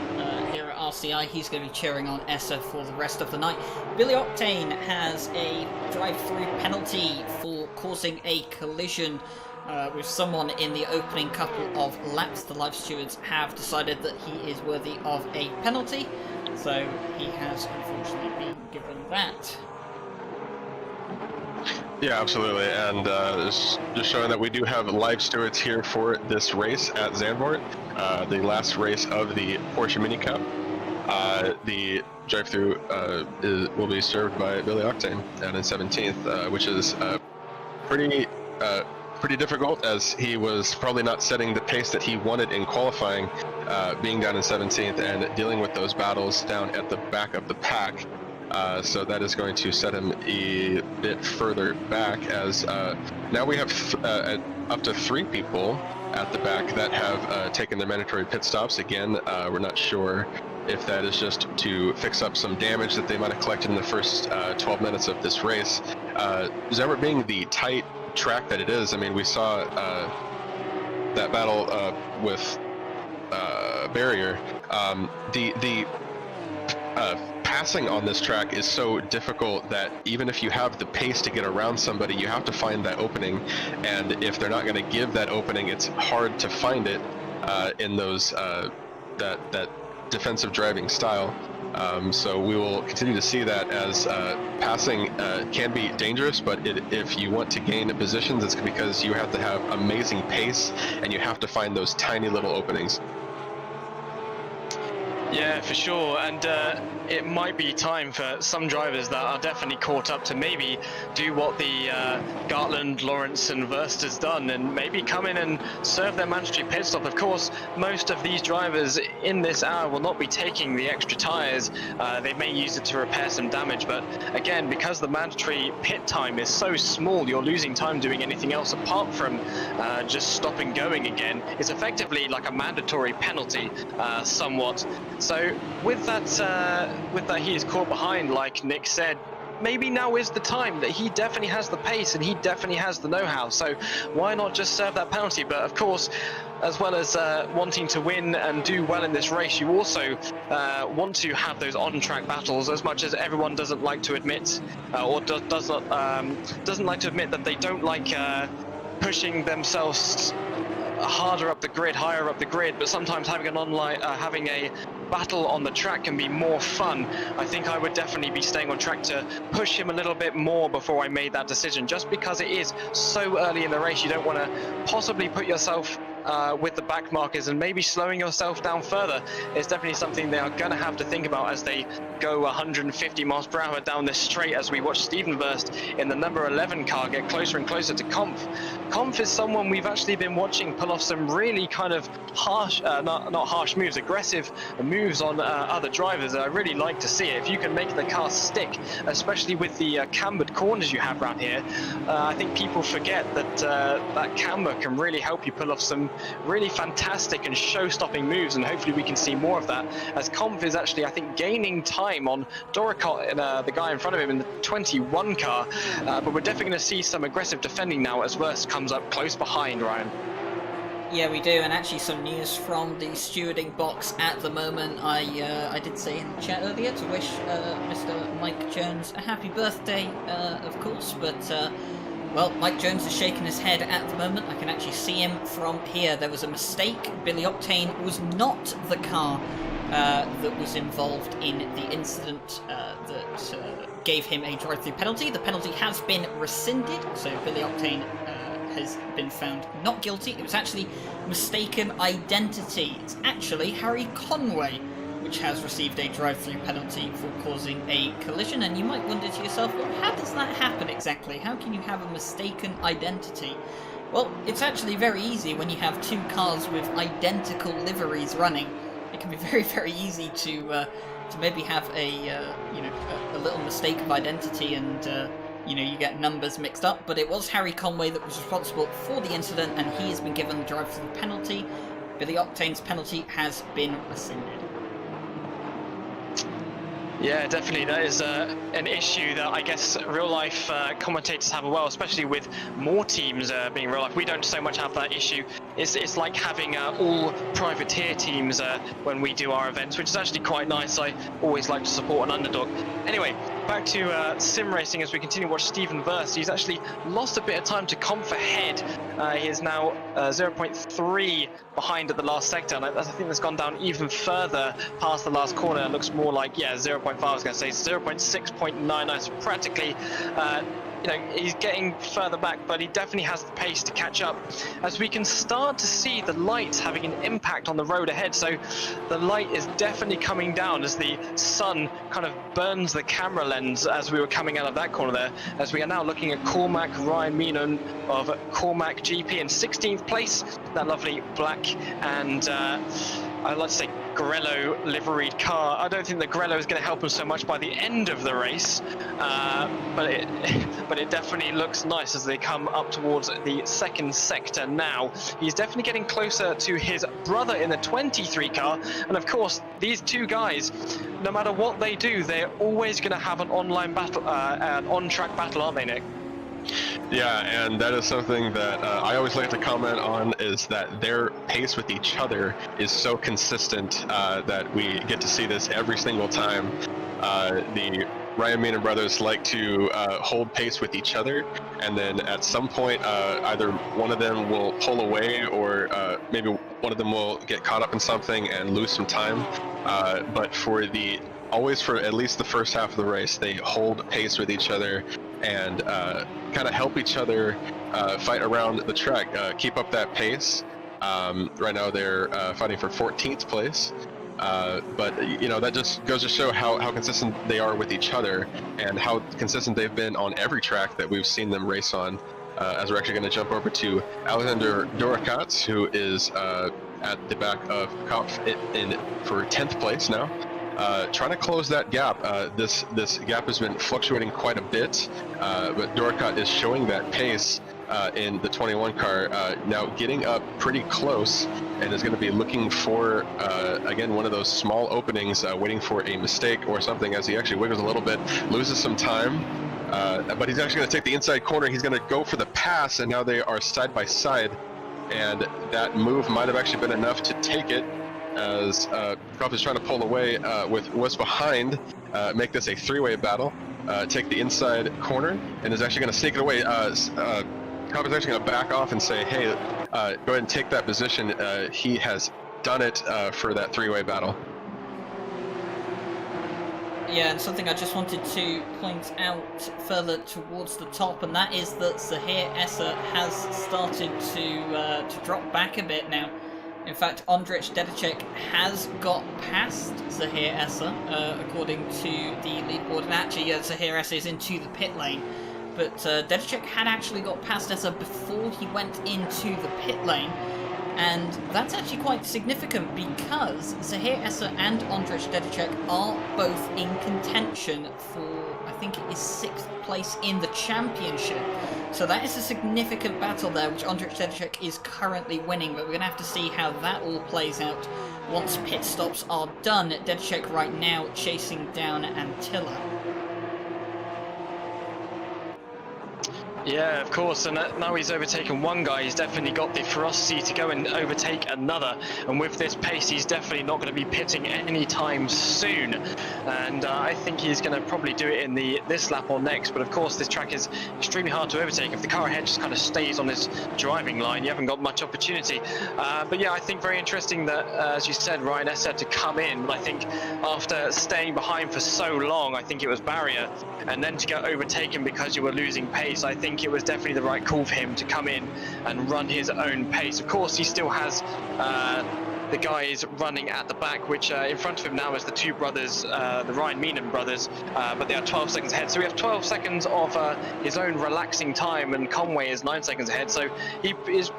here at RCI. He's going to be cheering on Essa for the rest of the night. Billy Octane has a drive-through penalty for causing a collision with someone in the opening couple of laps. The live stewards have decided that he is worthy of a penalty, so he has unfortunately been given that. Yeah, absolutely, and just showing that we do have live stewards here for this race at Zandvoort, the last race of the Porsche Mini Cup. The drive-through will be served by Billy Octane down in 17th, which is pretty difficult, as he was probably not setting the pace that he wanted in qualifying, being down in 17th and dealing with those battles down at the back of the pack. So that is going to set him a bit further back, as now we have up to 3 people at the back that have taken their mandatory pit stops. Again, we're not sure if that is just to fix up some damage that they might have collected in the first 12 minutes of this race. Zandvoort being the tight track that it is, I mean, we saw that battle with barrier. The passing on this track is so difficult that even if you have the pace to get around somebody, you have to find that opening, and if they're not going to give that opening, it's hard to find it in those that defensive driving style. So we will continue to see that as passing can be dangerous, but if you want to gain positions, it's because you have to have amazing pace and you have to find those tiny little openings. Yeah, for sure, and it might be time for some drivers that are definitely caught up to maybe do what the Gartland, Lawrence and Verst has done, and maybe come in and serve their mandatory pit stop. Of course, most of these drivers in this hour will not be taking the extra tyres. They may use it to repair some damage, but again, because the mandatory pit time is so small, you're losing time doing anything else apart from just stopping going again. It's effectively like a mandatory penalty, somewhat. So with that he is caught behind, like Nick said, maybe now is the time that he definitely has the pace and he definitely has the know-how, so why not just serve that penalty? But of course, as well as wanting to win and do well in this race, you also want to have those on-track battles, as much as everyone doesn't like to admit, or doesn't like to admit that they don't like pushing themselves harder up the grid, higher up the grid, but sometimes having having a battle on the track can be more fun. I think I would definitely be staying on track to push him a little bit more before I made that decision, just because it is so early in the race. You don't want to possibly put yourself with the back markers and maybe slowing yourself down further. It's definitely something they are going to have to think about as they go 150 miles per hour down this straight, as we watch Stephen Verst in the number 11 car get closer and closer to Kampf. Kampf is someone we've actually been watching pull off some really kind of harsh, not harsh moves, aggressive moves on other drivers. I really like to see it. If you can make the car stick, especially with the cambered corners you have around here, I think people forget that that camber can really help you pull off some really fantastic and show-stopping moves, and hopefully we can see more of that, as Kampf is actually, I think, gaining time on Doricott, the guy in front of him in the 21 car, but we're definitely going to see some aggressive defending now as Verst comes up close behind, Ryan. Yeah, we do, and actually some news from the stewarding box at the moment. I did say in the chat earlier to wish Mr. Mike Jones a happy birthday, of course, but well, Mike Jones is shaking his head at the moment. I can actually see him from here. There was a mistake. Billy Octane was not the car that was involved in the incident that gave him a drive-through penalty. The penalty has been rescinded, so Billy Octane has been found not guilty. It was actually mistaken identity. It's actually Harry Conway which has received a drive-through penalty for causing a collision, and you might wonder to yourself, well, how does that happen exactly? How can you have a mistaken identity? Well, it's actually very easy when you have two cars with identical liveries running. It can be very, very easy to maybe have a little mistake of identity, and you get numbers mixed up. But it was Harry Conway that was responsible for the incident, and he has been given the drive-through penalty. Billy Octane's penalty has been rescinded. Yeah, definitely. That is an issue that I guess real-life commentators have as well, especially with more teams being real-life. We don't so much have that issue. It's like having all privateer teams when we do our events, which is actually quite nice. I always like to support an underdog. Anyway, back to sim racing as we continue to watch Stephen Verst. He's actually lost a bit of time to Kampf ahead. He is now 0.3 behind at the last sector, and I think that's gone down even further past the last corner. It looks more like, 0.5, I was going to say 0.6.99, so practically he's getting further back, but he definitely has the pace to catch up, as we can start to see the light having an impact on the road ahead. So the light is definitely coming down as the sun kind of burns the camera lens as we were coming out of that corner there, as we are now looking at Cormac Ryan Meenan of Cormac GP in 16th place, that lovely black and I'd like to say Grello liveried car. I don't think the Grello is going to help him so much by the end of the race, but it definitely looks nice as they come up towards the second sector now. He's definitely getting closer to his brother in the 23 car, and of course these two guys, no matter what they do, they're always going to have an online battle, an on-track battle, aren't they, Nick? Yeah, and that is something that I always like to comment on, is that their pace with each other is so consistent that we get to see this every single time. The Ryan Meenan brothers like to hold pace with each other, and then at some point either one of them will pull away, or maybe one of them will get caught up in something and lose some time. But always for at least the first half of the race, they hold pace with each other and kind of help each other fight around the track, keep up that pace. Right now they're fighting for 14th place, but that just goes to show how consistent they are with each other, and how consistent they've been on every track that we've seen them race on. As we're actually going to jump over to Alexander Durakat, who is at the back of Kopf for 10th place now. Trying to close that gap. This gap has been fluctuating quite a bit, but Durakat is showing that pace in the 21 car, now getting up pretty close, and is going to be looking for, again, one of those small openings, waiting for a mistake or something, as he actually wiggles a little bit, loses some time, but he's actually going to take the inside corner. He's going to go for the pass, and now they are side by side, and that move might have actually been enough to take it, as Kopf is trying to pull away with what's behind, make this a three-way battle, take the inside corner, and is actually going to sneak it away. Kopf is actually going to back off and say, hey, go ahead and take that position. He has done it for that three-way battle. Yeah, and something I just wanted to point out further towards the top, and that is that Zahir Esser has started to drop back a bit now. In fact, Ondrej Dedicek has got past Zahir Esser, according to the leaderboard. And actually, Zahir Esser is into the pit lane. But Dedicek had actually got past Esser before he went into the pit lane. And that's actually quite significant, because Zahir Esser and Ondrej Dedicek are both in contention for, I think it is 6th place in the championship. So that is a significant battle there, which Ondrej Dedicek is currently winning, but we're going to have to see how that all plays out once pit stops are done. Dedicek right now chasing down Antilla. Yeah, of course, and now he's overtaken one guy. He's definitely got the ferocity to go and overtake another, and with this pace he's definitely not going to be pitting anytime soon, and I think he's going to probably do it in this lap or next. But of course this track is extremely hard to overtake. If the car ahead just kind of stays on his driving line, you haven't got much opportunity. But yeah, I think very interesting that, as you said, Ryan Esser to come in, but I think after staying behind for so long, I think it was barrier, and then to get overtaken because you were losing pace, I think it was definitely the right call for him to come in and run his own pace. Of course, he still has the guys running at the back, which in front of him now is the two brothers, the Ryan Meenan brothers, but they are 12 seconds ahead. So we have 12 seconds of his own relaxing time, and Conway is 9 seconds ahead. So he is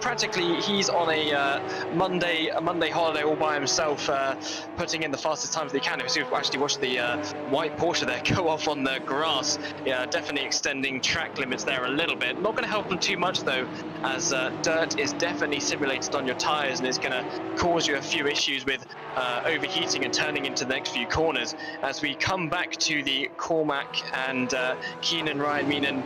he's on a Monday holiday all by himself, putting in the fastest times that he can. If you actually watch the white Porsche there go off on the grass, yeah, definitely extending track limits there a little bit. Not going to help them too much though, as dirt is definitely simulated on your tyres and is going to cause you a few issues with overheating and turning into the next few corners. As we come back to the Cormac and Keenan Ryan Meenan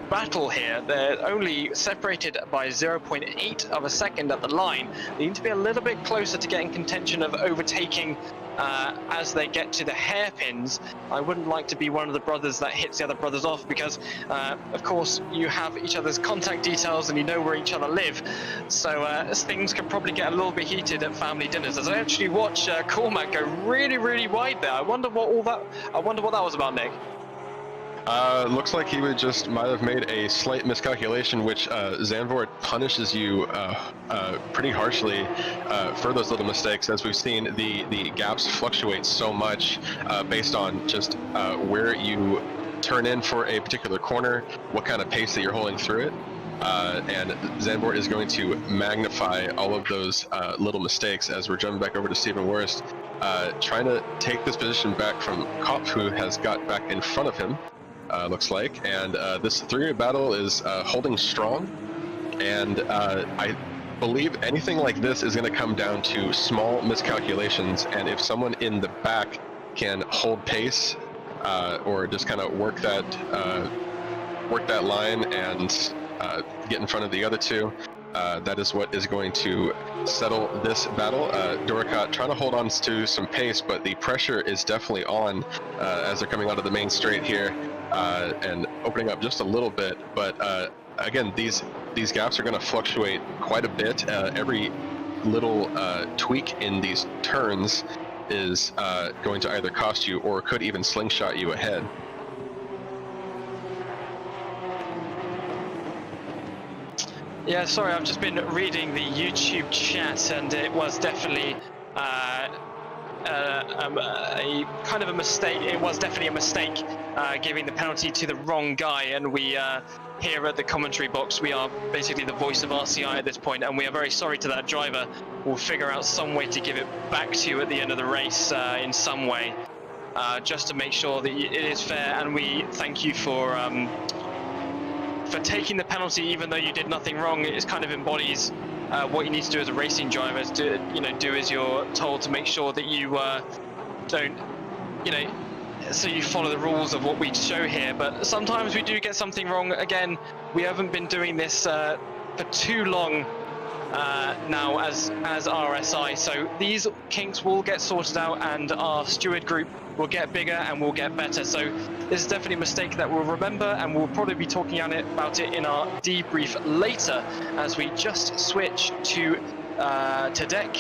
battle here, they're only separated by 0.8 of a second at the line. They need to be a little bit closer to getting contention of overtaking as they get to the hairpins. I wouldn't like to be one of the brothers that hits the other brothers off, because of course you have each other's contact details and you know where each other live, so things can probably get a little bit heated at family dinners. As I actually watch Cormac go really wide there, I wonder what that was about, Nick. Looks like he might have made a slight miscalculation, which Zandvoort punishes you pretty harshly for those little mistakes, as we've seen the gaps fluctuate so much based on just where you turn in for a particular corner, what kind of pace that you're holding through it. And Zandvoort is going to magnify all of those little mistakes as we're jumping back over to Stephen Worst, trying to take this position back from Kopf, who has got back in front of him. Looks like, and this three-way battle is holding strong, and I believe anything like this is going to come down to small miscalculations, and if someone in the back can hold pace or just kind of work that work that line and get in front of the other two. That is what is going to settle this battle. Doricat trying to hold on to some pace, but the pressure is definitely on as they're coming out of the main straight here and opening up just a little bit. But again, these gaps are going to fluctuate quite a bit. Every little tweak in these turns is going to either cost you or could even slingshot you ahead. Yeah, sorry, I've just been reading the YouTube chat, and it was definitely a kind of a mistake. It was definitely a mistake giving the penalty to the wrong guy, and we here at the commentary box, we are basically the voice of RCI at this point, and we are very sorry to that driver. We'll figure out some way to give it back to you at the end of the race in some way, just to make sure that it is fair, and we thank you for taking the penalty, even though you did nothing wrong. It kind of embodies what you need to do as a racing driver, is to do as you're told, to make sure that you don't, so you follow the rules of what we show here. But sometimes we do get something wrong. Again, we haven't been doing this for too long now as RSI, so these kinks will get sorted out, and our steward group will get bigger and will get better. So this is definitely a mistake that we'll remember, and we'll probably be talking about it in our debrief later as we just switch to deck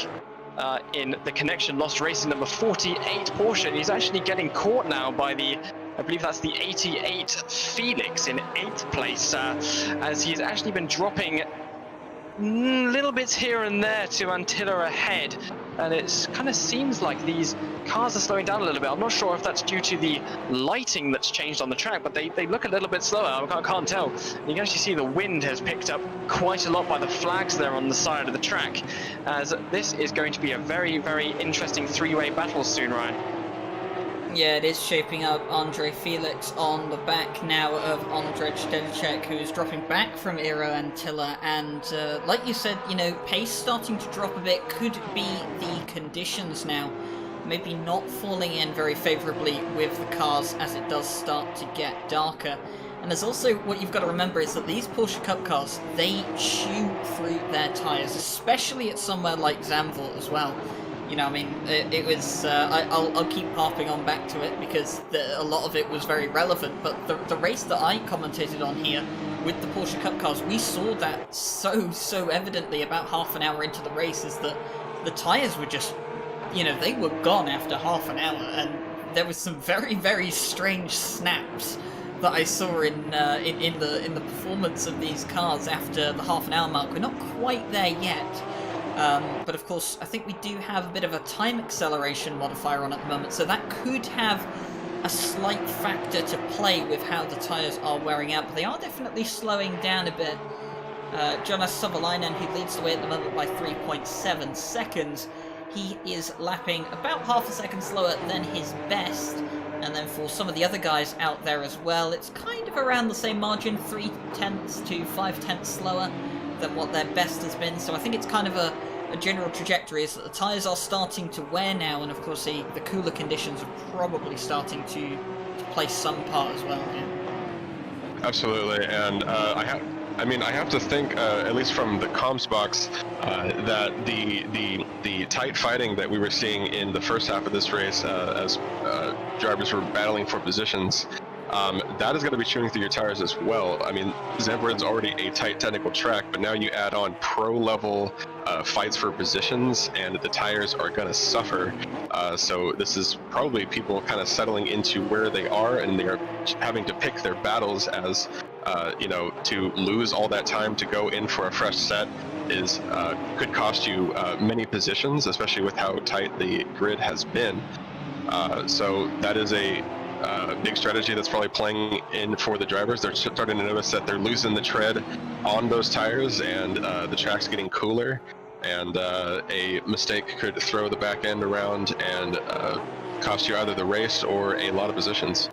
in the connection lost racing number 48 Porsche. And he's actually getting caught now by I believe that's the 88 Felix in 8th place, as he's actually been dropping little bits here and there to Antilla ahead, and it kind of seems like these cars are slowing down a little bit. I'm not sure if that's due to the lighting that's changed on the track, but they look a little bit slower. I can't tell. You can actually see the wind has picked up quite a lot by the flags there on the side of the track, as this is going to be a very, very interesting three-way battle soon, Ryan. Yeah, it is shaping up. Andre Felix on the back now of Ondrej Delicek, who's dropping back from Iro Antilla, and like you said, pace starting to drop a bit could be the conditions now. Maybe not falling in very favourably with the cars as it does start to get darker. And there's also, what you've got to remember is that these Porsche Cup cars, they chew through their tyres, especially at somewhere like Zandvoort as well. It was, I'll keep harping on back to it because a lot of it was very relevant, but the race that I commentated on here with the Porsche Cup cars, we saw that so evidently about half an hour into the race, is that the tyres were just, they were gone after half an hour, and there was some very, very strange snaps that I saw in the performance of these cars after the half an hour mark. We're not quite there yet. But of course, I think we do have a bit of a time acceleration modifier on at the moment, so that could have a slight factor to play with how the tyres are wearing out, but they are definitely slowing down a bit. Jonas Savolainen, who leads the way at the moment by 3.7 seconds, he is lapping about half a second slower than his best, and then for some of the other guys out there as well, it's kind of around the same margin, 0.3 to 0.5 slower than what their best has been. So I think it's kind of a general trajectory is that the tyres are starting to wear now, and of course the cooler conditions are probably starting to play some part as well. Yeah. Absolutely, and I have to think, at least from the comms box, that the tight fighting that we were seeing in the first half of this race, as drivers were battling for positions, that is going to be chewing through your tires as well. Zandvoort's already a tight technical track, but now you add on pro-level fights for positions, and the tires are going to suffer. So this is probably people kind of settling into where they are, and they're having to pick their battles as, to lose all that time to go in for a fresh set is could cost you many positions, especially with how tight the grid has been. So that is a big strategy that's probably playing in for the drivers. They're starting to notice that they're losing the tread on those tires, and the track's getting cooler, and a mistake could throw the back end around and cost you either the race or a lot of positions.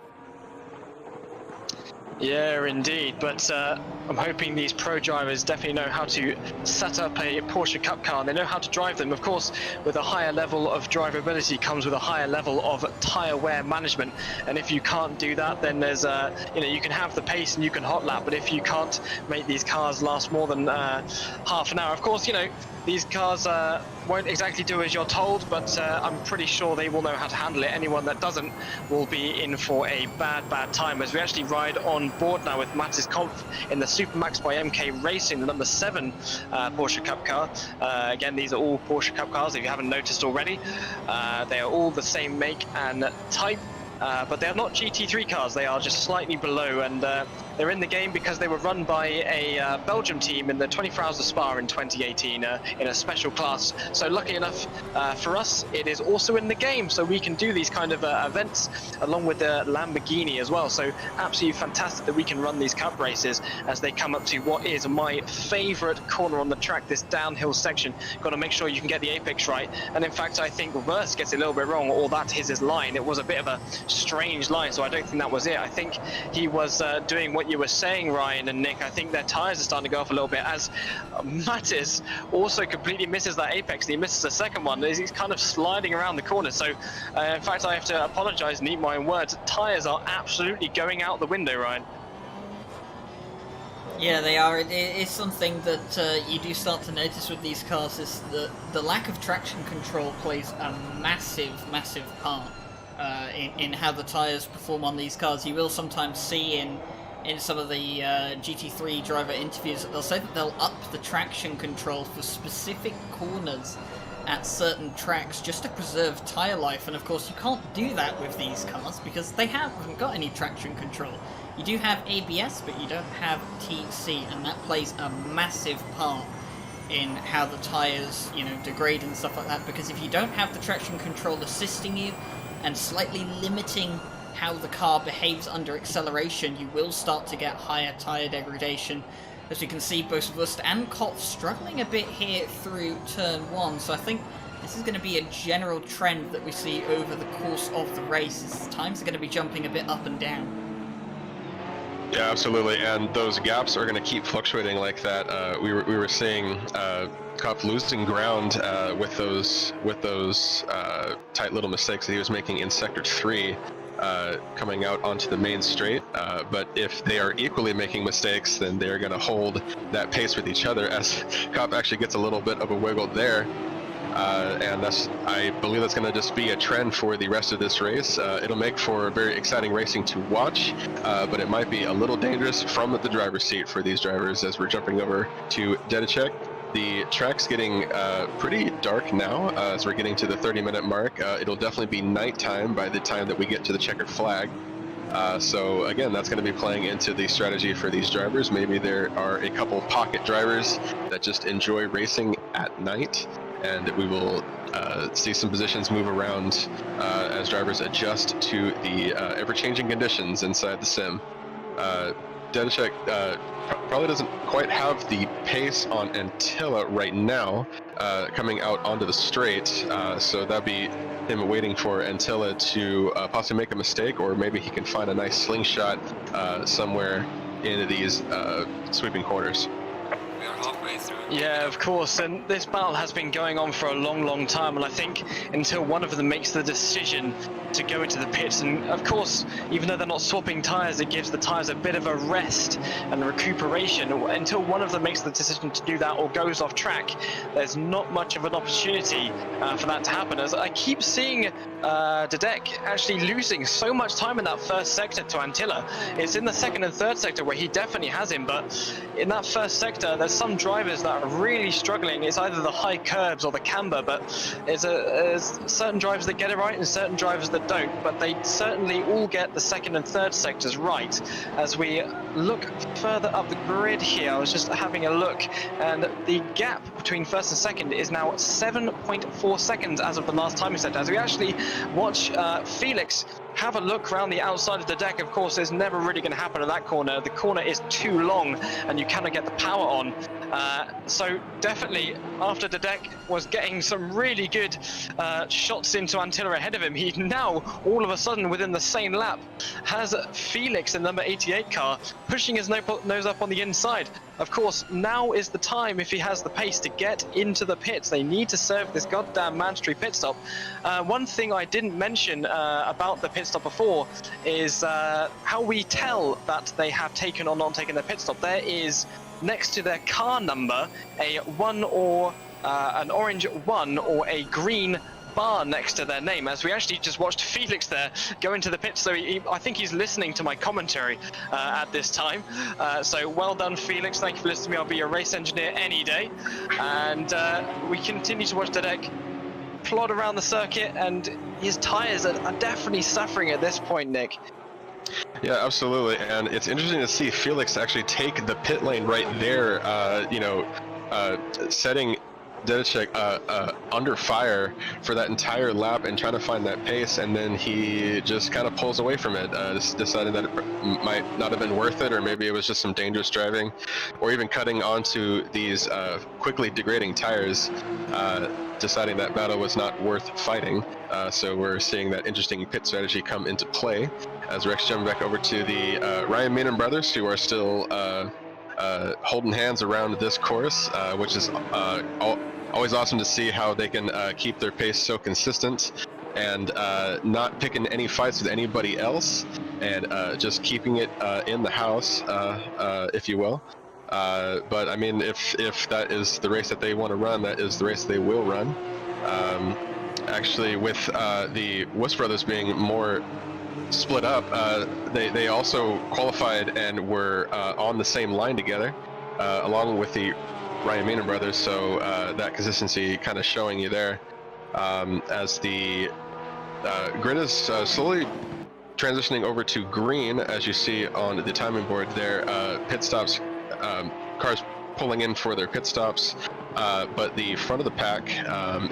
Yeah, indeed. But I'm hoping these pro drivers definitely know how to set up a Porsche Cup car, and they know how to drive them. Of course, with a higher level of drivability comes with a higher level of tyre wear management. And if you can't do that, then there's you can have the pace and you can hot lap, but if you can't make these cars last more than half an hour, of course, these cars won't exactly do as you're told, but I'm pretty sure they will know how to handle it. Anyone that doesn't will be in for a bad time, as we actually ride on board now with Mattis Kampf in the Supermax by MK Racing, the number 7 Porsche Cup car. Again, these are all Porsche Cup cars, if you haven't noticed already. They are all the same make and type. But they are not GT3 cars, they are just slightly below, and they're in the game because they were run by a Belgium team in the 24 Hours of Spa in 2018 in a special class. So lucky enough for us, it is also in the game, so we can do these kind of events along with the Lamborghini as well. So absolutely fantastic that we can run these cup races as they come up to what is my favorite corner on the track, this downhill section. Got to make sure you can get the apex right, and in fact I think Reverse gets it a little bit wrong, or that is his line. It was a bit of a strange line, so I don't think that was it. I think he was doing what you were saying, Ryan and Nick. I think their tyres are starting to go off a little bit, as Mattis also completely misses that apex. He misses the second one. He's kind of sliding around the corner. So in fact, I have to apologize and eat my own words. Tyres are absolutely going out the window, Ryan. Yeah, they are. It is something that you do start to notice with these cars, is that the lack of traction control plays a massive part in how the tyres perform on these cars. You will sometimes see in some of the GT3 driver interviews that they'll say that they'll up the traction control for specific corners at certain tracks just to preserve tyre life, and of course you can't do that with these cars because they haven't got any traction control. You do have ABS, but you don't have TC, and that plays a massive part in how the tyres, degrade and stuff like that, because if you don't have the traction control assisting you and slightly limiting how the car behaves under acceleration, you will start to get higher tyre degradation. As you can see, both Rust and Kopf struggling a bit here through turn 1, so I think this is going to be a general trend that we see over the course of the race, is times are going to be jumping a bit up and down. Yeah, absolutely, and those gaps are going to keep fluctuating like that. We were seeing Kopf losing ground with those tight little mistakes that he was making in Sector 3. Coming out onto the main straight, but if they are equally making mistakes, then they're going to hold that pace with each other, as Kopf actually gets a little bit of a wiggle there, and I believe that's going to just be a trend for the rest of this race. It'll make for very exciting racing to watch, but it might be a little dangerous from the driver's seat for these drivers as we're jumping over to Dedicek. The track's getting pretty dark now as we're getting to the 30-minute mark. It'll definitely be nighttime by the time that we get to the checkered flag. So again, that's going to be playing into the strategy for these drivers. Maybe there are a couple pocket drivers that just enjoy racing at night, and we will see some positions move around as drivers adjust to the ever-changing conditions inside the sim. Dedicek probably doesn't quite have the pace on Antilla right now, coming out onto the straight, so that'd be him waiting for Antilla to possibly make a mistake, or maybe he can find a nice slingshot somewhere in these sweeping corners. We are halfway through. Yeah, of course, and this battle has been going on for a long time, and I think until one of them makes the decision to go into the pits, and of course, even though they're not swapping tyres, it gives the tyres a bit of a rest and recuperation. Until one of them makes the decision to do that or goes off track, there's not much of an opportunity for that to happen, as I keep seeing Dedek actually losing so much time in that first sector to Antilla. It's in the second and third sector where he definitely has him, but in that first sector, there's some drivers that are really struggling. It's either the high curbs or the camber, but there's certain drivers that get it right and certain drivers that don't, but they certainly all get the second and third sectors right. As we look further up the grid here, I was just having a look, and the gap between first and second is now 7.4 seconds as of the last timing sector. As we actually watch Felix have a look around the outside of the deck, of course, it's never really going to happen in that corner. The corner is too long and you cannot get the power on. So definitely, after Dedek was getting some really good shots into Antilla ahead of him, he now, all of a sudden, within the same lap, has Felix in number 88 car, pushing his nose up on the inside. Of course, now is the time, if he has the pace, to get into the pits. They need to serve this goddamn mandatory pit stop. One thing I didn't mention about the pit stop before is how we tell that they have taken or not taken their pit stop. There is, next to their car number, a 1 or an orange 1 or a green bar next to their name, as we actually just watched Felix there go into the pit. So I think he's listening to my commentary at this time. So well done, Felix. Thank you for listening to me. I'll be a race engineer any day. And we continue to watch Dedek plod around the circuit, and his tires are definitely suffering at this point, Nick. Yeah, absolutely. And it's interesting to see Felix actually take the pit lane right there, setting Dedek under fire for that entire lap and trying to find that pace, and then he just kind of pulls away from it, deciding that it might not have been worth it, or maybe it was just some dangerous driving, or even cutting onto these quickly degrading tires, deciding that battle was not worth fighting. So we're seeing that interesting pit strategy come into play as Rex jumping back over to the Ryan Meenan brothers, who are still holding hands around this course, which is always awesome to see how they can keep their pace so consistent and not picking any fights with anybody else, and just keeping it in the house, if you will. But I mean, if that is the race that they want to run, that is the race they will run. Actually, with the Wuss brothers being more split up, they also qualified and were on the same line together, along with the Ryan Meenan brothers, so that consistency kind of showing you there, as the grid is slowly transitioning over to green, as you see on the timing board there. Pit stops, cars pulling in for their pit stops, but the front of the pack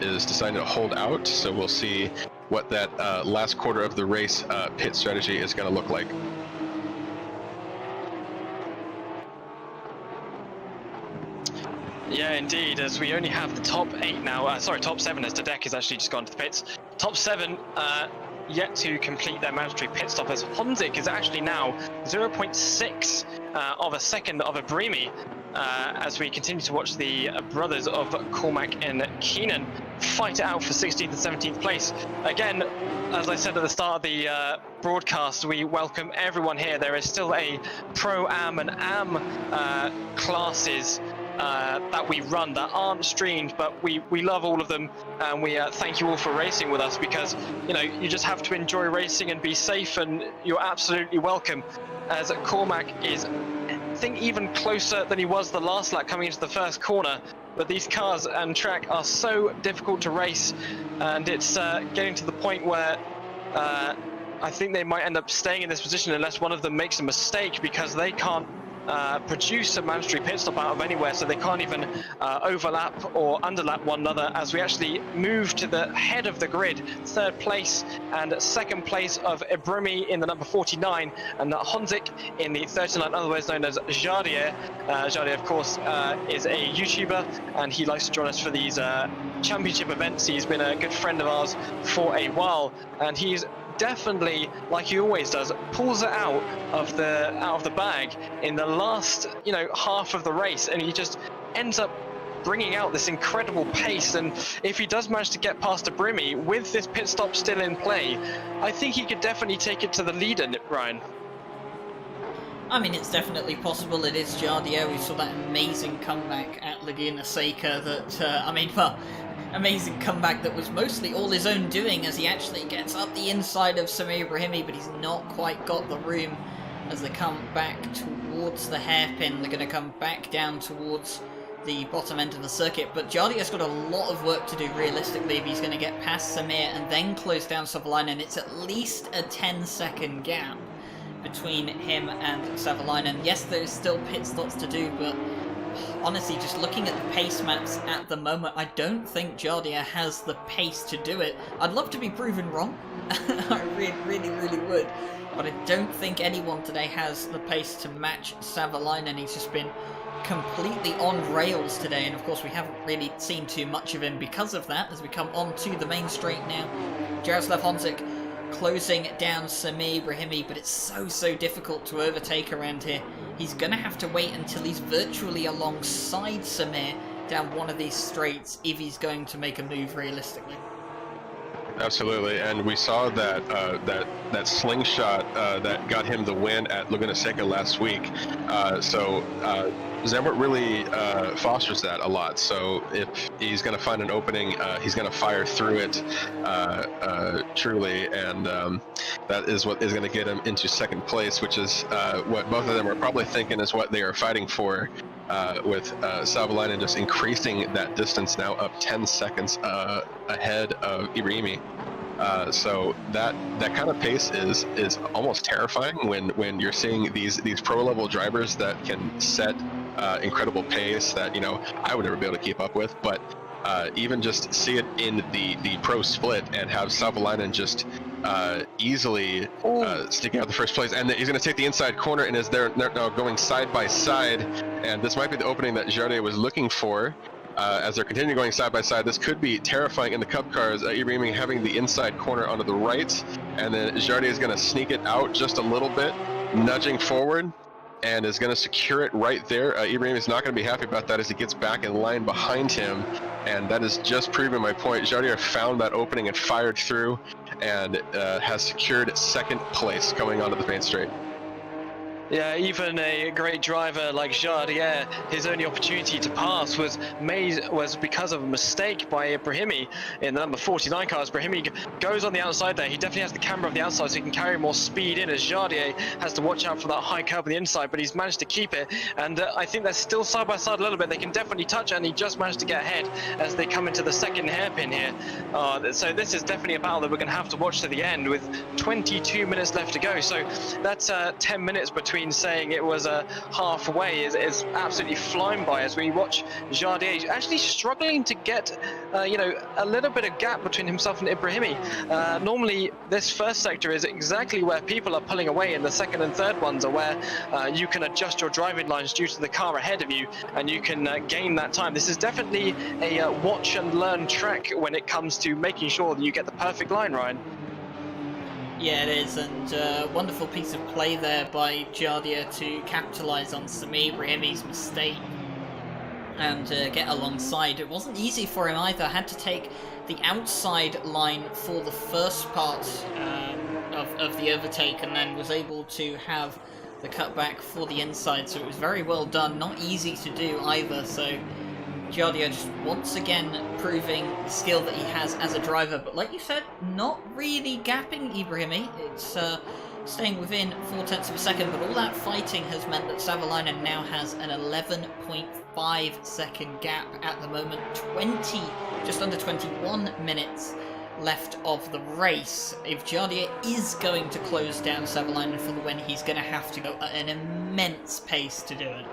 is deciding to hold out, so we'll see what that last quarter of the race pit strategy is going to look like. Yeah, indeed, as we only have the top 8 now, top 7, as Dedek has actually just gone to the pits. Top 7 yet to complete their mandatory pit stop, as Honzik is actually now 0.6 of a second of Abrimi, as we continue to watch the brothers of Cormac and Keenan fight it out for 16th and 17th place. Again, as I said at the start of the broadcast, we welcome everyone here. There is still a Pro-Am and Am classes that we run that aren't streamed, but we love all of them, and we thank you all for racing with us, because you just have to enjoy racing and be safe, and you're absolutely welcome. As Cormac is, I think, even closer than he was the last lap coming into the first corner, but these cars and track are so difficult to race, and it's getting to the point where I think they might end up staying in this position unless one of them makes a mistake, because they can't produce a mandatory pit stop out of anywhere, so they can't even overlap or underlap one another, as we actually move to the head of the grid. 3rd place and 2nd place of Ibrimi in the number 49, and Honzik in the 39, otherwise known as Jardier. Jardier, of course, is a YouTuber, and he likes to join us for these championship events. He's been a good friend of ours for a while, and he's definitely, like he always does, pulls it out of the bag in the last half of the race, and he just ends up bringing out this incredible pace. And if he does manage to get past Abrimi with this pit stop still in play, I think he could definitely take it to the leader, Ryan. I mean, it's definitely possible. It is Jardier. We saw that amazing comeback at Laguna Seca that, amazing comeback that was mostly all his own doing, as he actually gets up the inside of Samir Brahimi, but he's not quite got the room as they come back towards the hairpin. They're going to come back down towards the bottom end of the circuit, but Jardier's got a lot of work to do realistically if he's going to get past Samir and then close down Savalainen. It's at least a 10-second gap between him and Savalainen. Yes, there's still pit stops to do, but honestly, just looking at the pace maps at the moment, I don't think Jardia has the pace to do it. I'd love to be proven wrong. I really would. But I don't think anyone today has the pace to match Savalainen. He's just been completely on rails today, and of course we haven't really seen too much of him because of that, as we come onto the main straight now. Jaroslav Honzik closing down Samir Ibrahimi, but it's so difficult to overtake around here. He's gonna have to wait until he's virtually alongside Samir down one of these straights if he's going to make a move realistically. Absolutely, and we saw that that slingshot that got him the win at Laguna Seca last week. Zandvoort really fosters that a lot. So if he's going to find an opening, he's going to fire through it truly, and that is what is going to get him into second place, which is what both of them are probably thinking is what they are fighting for. With Savalainen just increasing that distance now up 10 seconds ahead of Ibrahimi. So that kind of pace is almost terrifying when you're seeing these pro level drivers that can set incredible pace that I would never be able to keep up with. But even just see it in the pro split and have Savalainen just easily sticking out the first place, and he's going to take the inside corner, and as they're now going side by side, and this might be the opening that Jardier was looking for. As they're continuing going side by side, this could be terrifying in the Cup cars. Ibrahimi having the inside corner onto the right, and then Jardier is going to sneak it out just a little bit, nudging forward, and is going to secure it right there. Ibrahimi is not going to be happy about that as he gets back in line behind him, and that is just proving my point. Jardier found that opening and fired through, and has secured second place coming onto the main straight. Yeah, even a great driver like Jardier, his only opportunity to pass was because of a mistake by Ibrahimi in the number 49 car. As Ibrahimi goes on the outside there, he definitely has the camber of the outside so he can carry more speed in, as Jardier has to watch out for that high curve on the inside, but he's managed to keep it, and I think they're still side by side a little bit. They can definitely touch, and he just managed to get ahead as they come into the second hairpin here. So this is definitely a battle that we're going to have to watch to the end with 22 minutes left to go. So that's 10 minutes between saying it was halfway is absolutely flying by as we watch Jardier actually struggling to get a little bit of gap between himself and Ibrahimi. Normally this first sector is exactly where people are pulling away, and the second and third ones are where you can adjust your driving lines due to the car ahead of you, and you can gain that time. This is definitely a watch and learn track when it comes to making sure that you get the perfect line, Ryan. Yeah, it is, and wonderful piece of play there by Jardier to capitalise on Samir Ibrahimi's mistake and get alongside. It wasn't easy for him either. Had to take the outside line for the first part of the overtake, and then was able to have the cutback for the inside, so it was very well done. Not easy to do either, so Jardier just once again proving the skill that he has as a driver, but like you said, not really gapping Ibrahimi. It's staying within 0.4 of a second, but all that fighting has meant that Savalainen now has an 11.5 second gap at the moment. Just under 21 minutes left of the race. If Jardier is going to close down Savalainen for the win, he's going to have to go at an immense pace to do it.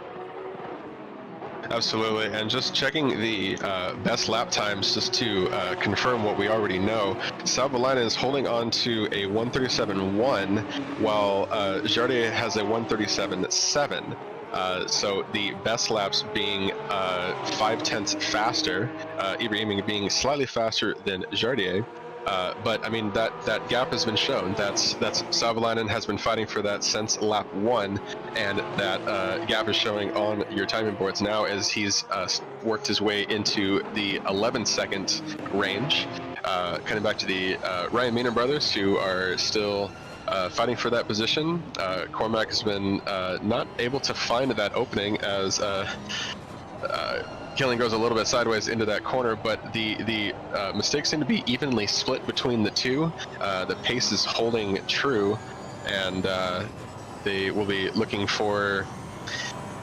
Absolutely, and just checking the best lap times just to confirm what we already know. Savalainen is holding on to a 1:37.1, while Jardier has a 1:37.7. So the best laps being 0.5 faster, Ibrahimi being slightly faster than Jardier. But I mean that gap has been shown. That's Savalainen has been fighting for that since lap 1, and that gap is showing on your timing boards now as he's worked his way into the 11-second range. Coming back to the Ryan Meenan brothers, who are still fighting for that position. Cormac has been not able to find that opening as Killing goes a little bit sideways into that corner, but the mistakes seem to be evenly split between the two. The pace is holding true, and they will be looking for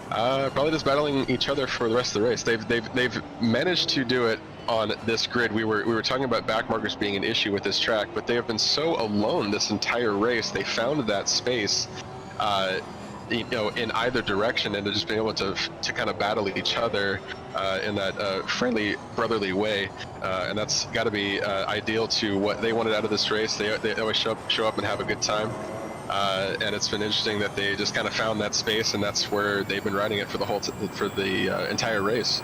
probably just battling each other for the rest of the race. They've managed to do it on this grid. We were talking about backmarkers being an issue with this track, but they have been so alone this entire race. They found that space in either direction, and to just being able to kind of battle each other in that friendly, brotherly way, and that's got to be ideal to what they wanted out of this race. They always show up and have a good time, and it's been interesting that they just kind of found that space, and that's where they've been riding it for the entire race.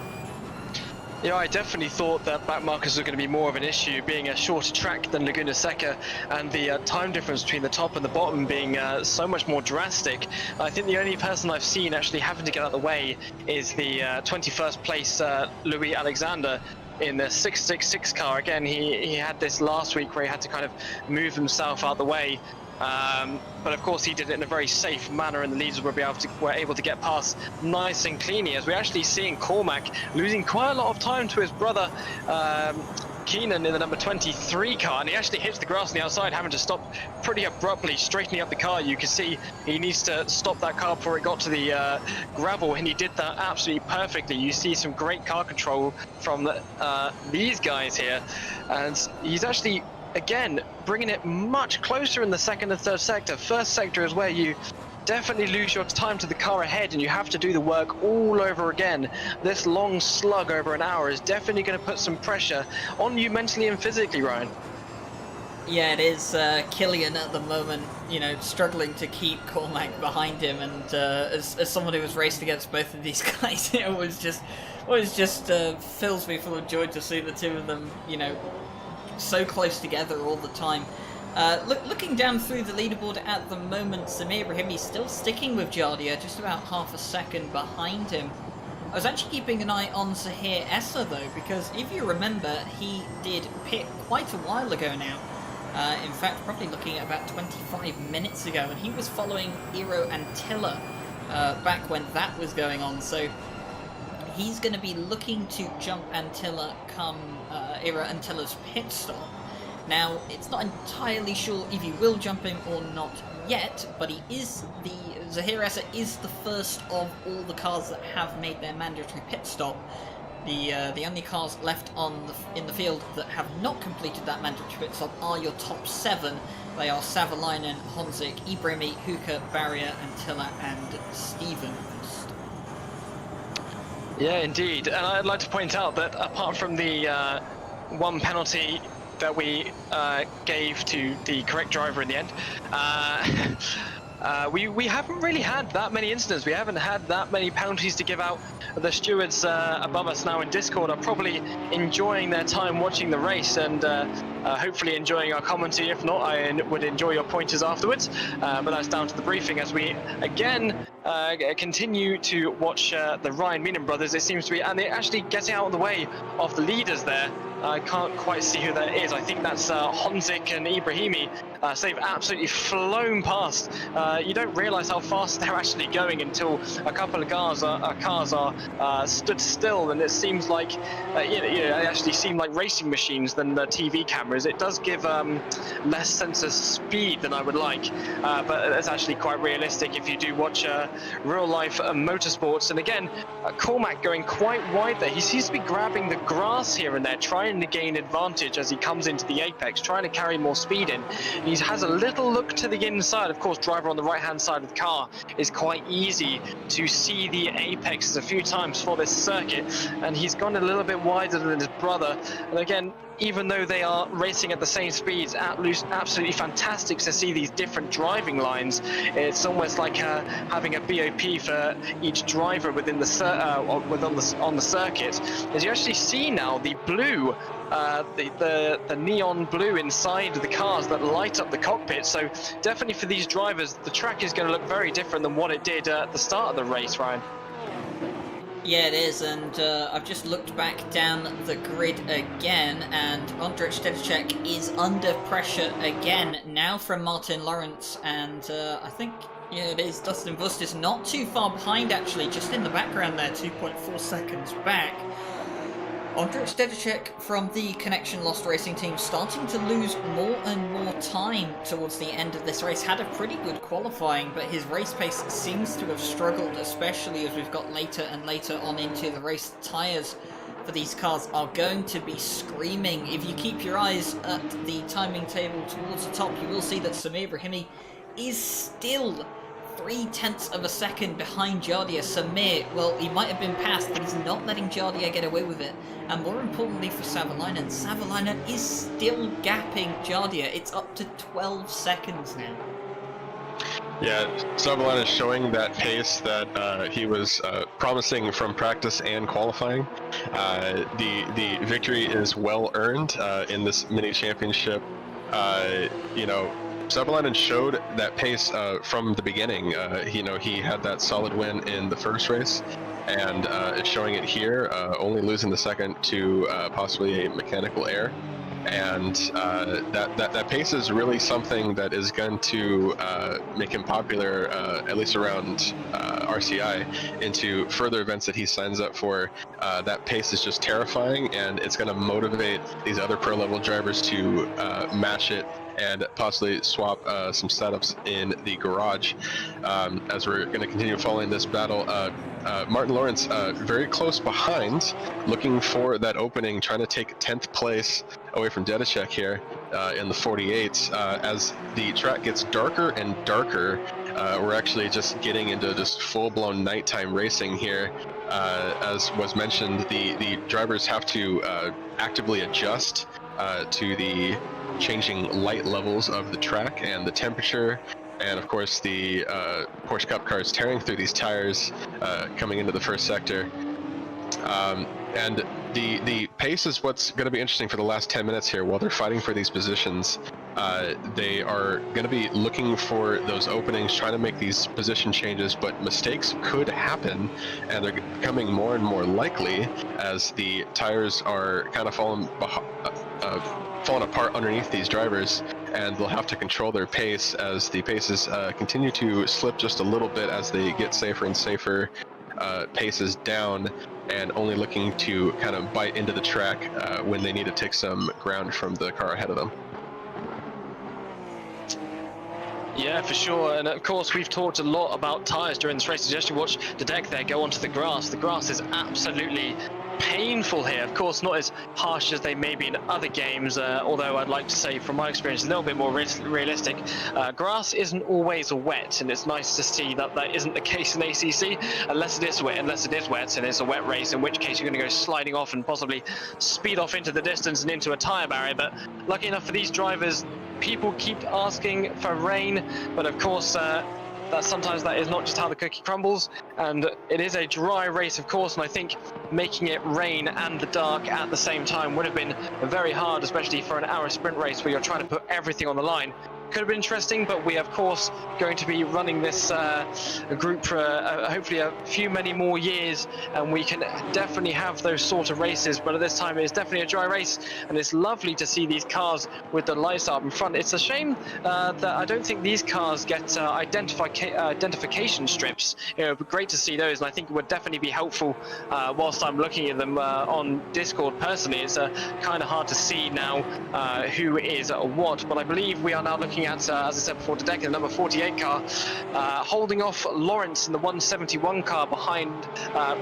Yeah, I definitely thought that back markers were going to be more of an issue, being a shorter track than Laguna Seca, and the time difference between the top and the bottom being so much more drastic. I think the only person I've seen actually having to get out of the way is the 21st place Louis Alexander in the 666 car. Again, he had this last week where he had to kind of move himself out the way. But of course he did it in a very safe manner, and the leaders were able to get past nice and cleanly, as we're actually seeing Cormac losing quite a lot of time to his brother Keenan in the number 23 car, and he actually hits the grass on the outside, having to stop pretty abruptly, straightening up the car. You can see he needs to stop that car before it got to the gravel, and he did that absolutely perfectly. You see some great car control from these guys here, and he's actually again bringing it much closer in the second and third sector. First sector is where you definitely lose your time to the car ahead, and you have to do the work all over again. This long slug over an hour is definitely going to put some pressure on you mentally and physically, Ryan. Yeah, it is. Killian at the moment, struggling to keep Cormac behind him, and as someone who has raced against both of these guys, it always just fills me full of joy to see the two of them, so close together all the time. Looking down through the leaderboard at the moment, Samir Brahimi still sticking with Jardia, just about half a second behind him. I was actually keeping an eye on Zahir Essa though, because if you remember, he did pit quite a while ago now. In fact, probably looking at about 25 minutes ago, and he was following Iro Antilla back when that was going on, so he's going to be looking to jump Antilla come Iro Antilla's pit stop. Now, it's not entirely sure if he will jump him or not yet, but Zahir Essa is the first of all the cars that have made their mandatory pit stop. The only cars left in the field that have not completed that mandatory pit stop are your top 7. They are Savalainen, Honzik, Ibrahimi, Hooker, Barrier, Antilla, and Stevens. Yeah, indeed. And I'd like to point out that apart from the one penalty that we gave to the correct driver in the end, we haven't really had that many incidents. We haven't had that many penalties to give out. The stewards above us now in Discord are probably enjoying their time watching the race, and hopefully enjoying our commentary. If not, I would enjoy your pointers afterwards, but that's down to the briefing as we again continue to watch the Ryan Meenan brothers. It seems to be, and they're actually getting out of the way of the leaders there. I can't quite see who that is. I think that's Honzik and Ibrahimi. So they've absolutely flown past. You don't realise how fast they're actually going until a couple of cars are stood still, and it seems like they actually seem like racing machines than the TV cameras. It does give less sense of speed than I would like, but it's actually quite realistic if you do watch real life motorsports. And again, Cormac going quite wide there. He seems to be grabbing the grass here and there, trying to gain advantage as he comes into the apex, trying to carry more speed in. He has a little look to the inside. Of course, driver on the right hand side of the car is quite easy to see the apexes a few times for this circuit, and he's gone a little bit wider than his brother. And again, even though they are racing at the same speeds, absolutely fantastic to see these different driving lines. It's almost like having a BOP for each driver within the on the circuit. As you actually see now, the blue, the neon blue inside the cars that light up the cockpit. So definitely for these drivers, the track is going to look very different than what it did at the start of the race, Ryan. Yeah, it is, and I've just looked back down the grid again, and Ondrej Stedicek is under pressure again, now from Martin Lawrence, and I think, yeah, it is, Dustin Vust is not too far behind, actually, just in the background there, 2.4 seconds back. Ondrej Stedicek from the Connection Lost Racing team starting to lose more and more time towards the end of this race. Had a pretty good qualifying, but his race pace seems to have struggled, especially as we've got later and later on into the race. Tyres for these cars are going to be screaming. If you keep your eyes at the timing table towards the top, you will see that Samir Brahimi is still 0.3 of a second behind Jardia. Samir, well, he might have been passed, but he's not letting Jardia get away with it. And more importantly for Savalainen is still gapping Jardia. It's up to 12 seconds now. Yeah, Savalainen is showing that pace that he was promising from practice and qualifying. The victory is well earned in this mini championship. Savalainen showed that pace from the beginning. He had that solid win in the first race, and is showing it here, only losing the second to possibly a mechanical error. And that pace is really something that is going to make him popular, at least around RCI, into further events that he signs up for. That pace is just terrifying, and it's going to motivate these other pro level drivers to match it and possibly swap some setups in the garage. As we're going to continue following this battle, Martin Lawrence very close behind, looking for that opening, trying to take 10th place away from Dedicek here in the 48. As the track gets darker and darker, we're actually just getting into just full-blown nighttime racing here. As was mentioned, the drivers have to actively adjust to the changing light levels of the track and the temperature, and of course the Porsche Cup cars tearing through these tires coming into the first sector. And the pace is what's going to be interesting for the last 10 minutes here while they're fighting for these positions. They are going to be looking for those openings, trying to make these position changes, but mistakes could happen, and they're becoming more and more likely as the tires are kind of falling apart underneath these drivers, and they'll have to control their pace as the paces continue to slip just a little bit as they get safer and safer paces down, and only looking to kind of bite into the track when they need to take some ground from the car ahead of them. Yeah, for sure. And of course, we've talked a lot about tyres during this race. Just watch the deck there go onto the grass. The grass is absolutely painful here. Of course, not as harsh as they may be in other games, although I'd like to say, from my experience, a little bit more realistic. Grass isn't always wet, and it's nice to see that that isn't the case in ACC, unless it is wet, and it's a wet race, in which case you're going to go sliding off and possibly speed off into the distance and into a tyre barrier. But lucky enough for these drivers, people keep asking for rain, but of course, that sometimes that is not just how the cookie crumbles, and it is a dry race, of course, and I think making it rain and the dark at the same time would have been very hard, especially for an hour sprint race where you're trying to put everything on the line. Could have been interesting, but we, of course, going to be running this group for hopefully a few many more years, and we can definitely have those sort of races. But at this time, it's definitely a dry race, and it's lovely to see these cars with the lights up in front. It's a shame that I don't think these cars get identification strips. You know, but great to see those, and I think it would definitely be helpful whilst I'm looking at them on Discord. Personally, it's kind of hard to see now who is what, but I believe we are now looking at, as I said before, the deck in the number 48 car, holding off Lawrence in the 171 car behind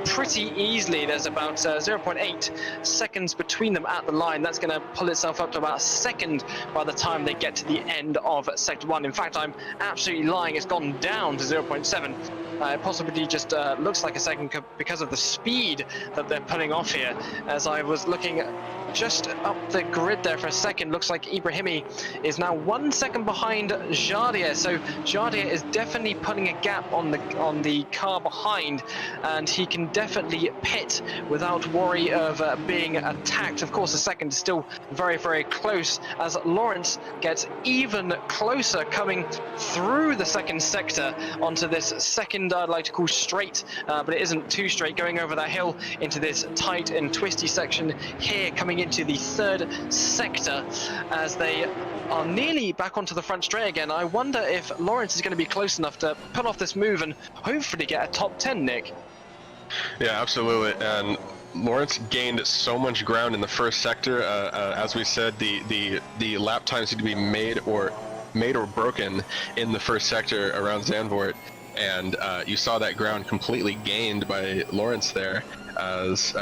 pretty easily. There's about 0.8 seconds between them at the line. That's going to pull itself up to about a second by the time they get to the end of Sector 1. In fact, I'm absolutely lying. It's gone down to 0.7. It possibly just looks like a second because of the speed that they're pulling off here. As I was looking just up the grid there for a second, looks like Ibrahimi is now 1 second behind Jardia. So Jardia is definitely putting a gap on the car behind, and he can definitely pit without worry of being attacked. Of course, the second is still very, very close as Lawrence gets even closer coming through the second sector onto this second, I'd like to call straight, but it isn't too straight, going over that hill into this tight and twisty section here, coming into the third sector as they are nearly back onto the front straight again. I wonder if Lawrence is going to be close enough to pull off this move and hopefully get a top 10, Nick. Yeah, absolutely. And Lawrence gained so much ground in the first sector. As we said, the lap times need to be made or broken in the first sector around Zandvoort, and you saw that ground completely gained by Lawrence there as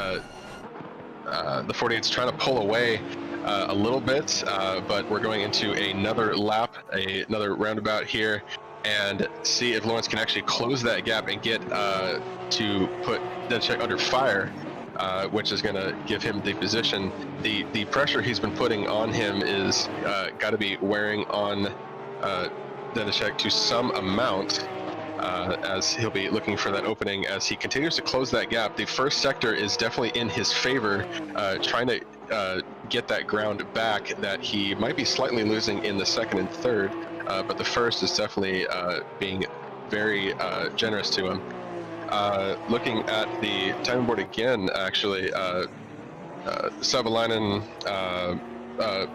the 48's trying to pull away a little bit, but we're going into another lap, another roundabout here, and see if Lawrence can actually close that gap and get to put Dedechek under fire, which is going to give him the position. The pressure he's been putting on him is got to be wearing on Dedechek to some amount, as he'll be looking for that opening as he continues to close that gap. The first sector is definitely in his favor, trying to get that ground back that he might be slightly losing in the second and third, but the first is definitely being very generous to him. Looking at the time board again, actually, Savalainen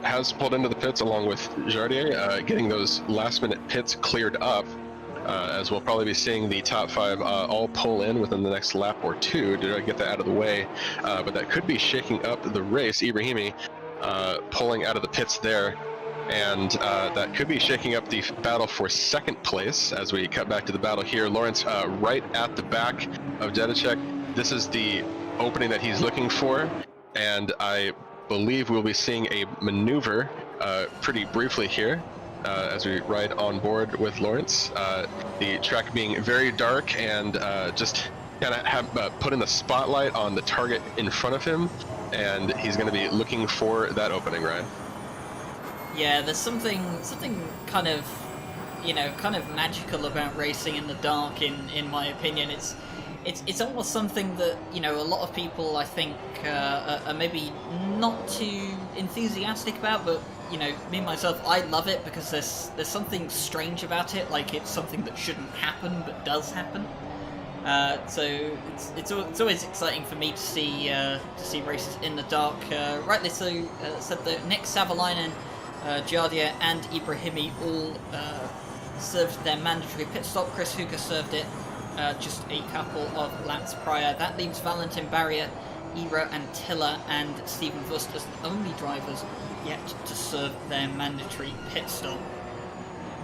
has pulled into the pits along with Jardier, getting those last-minute pits cleared up, as we'll probably be seeing the top 5 all pull in within the next lap or 2 to get that out of the way. But that could be shaking up the race. Ibrahimi pulling out of the pits there, and that could be shaking up the battle for second place as we cut back to the battle here. Lawrence right at the back of Dedechek. This is the opening that he's looking for, and I believe we'll be seeing a maneuver pretty briefly here as we ride on board with Lawrence. The track being very dark and just kind of have put in the spotlight on the target in front of him, and he's going to be looking for that opening, Ryan. Yeah, there's something kind of, kind of magical about racing in the dark. In my opinion, it's almost something that a lot of people, I think, are maybe not too enthusiastic about. But me myself, I love it because there's something strange about it. Like, it's something that shouldn't happen but does happen. So it's always exciting for me to see races in the dark. Rightly so, said that Nick Savalainen, Jardier and Ibrahimi all served their mandatory pit stop. Chris Hooker served it just a couple of laps prior. That leaves Valentin Barrier, Ira Antilla and Stephen Vust as the only drivers yet to serve their mandatory pit stop.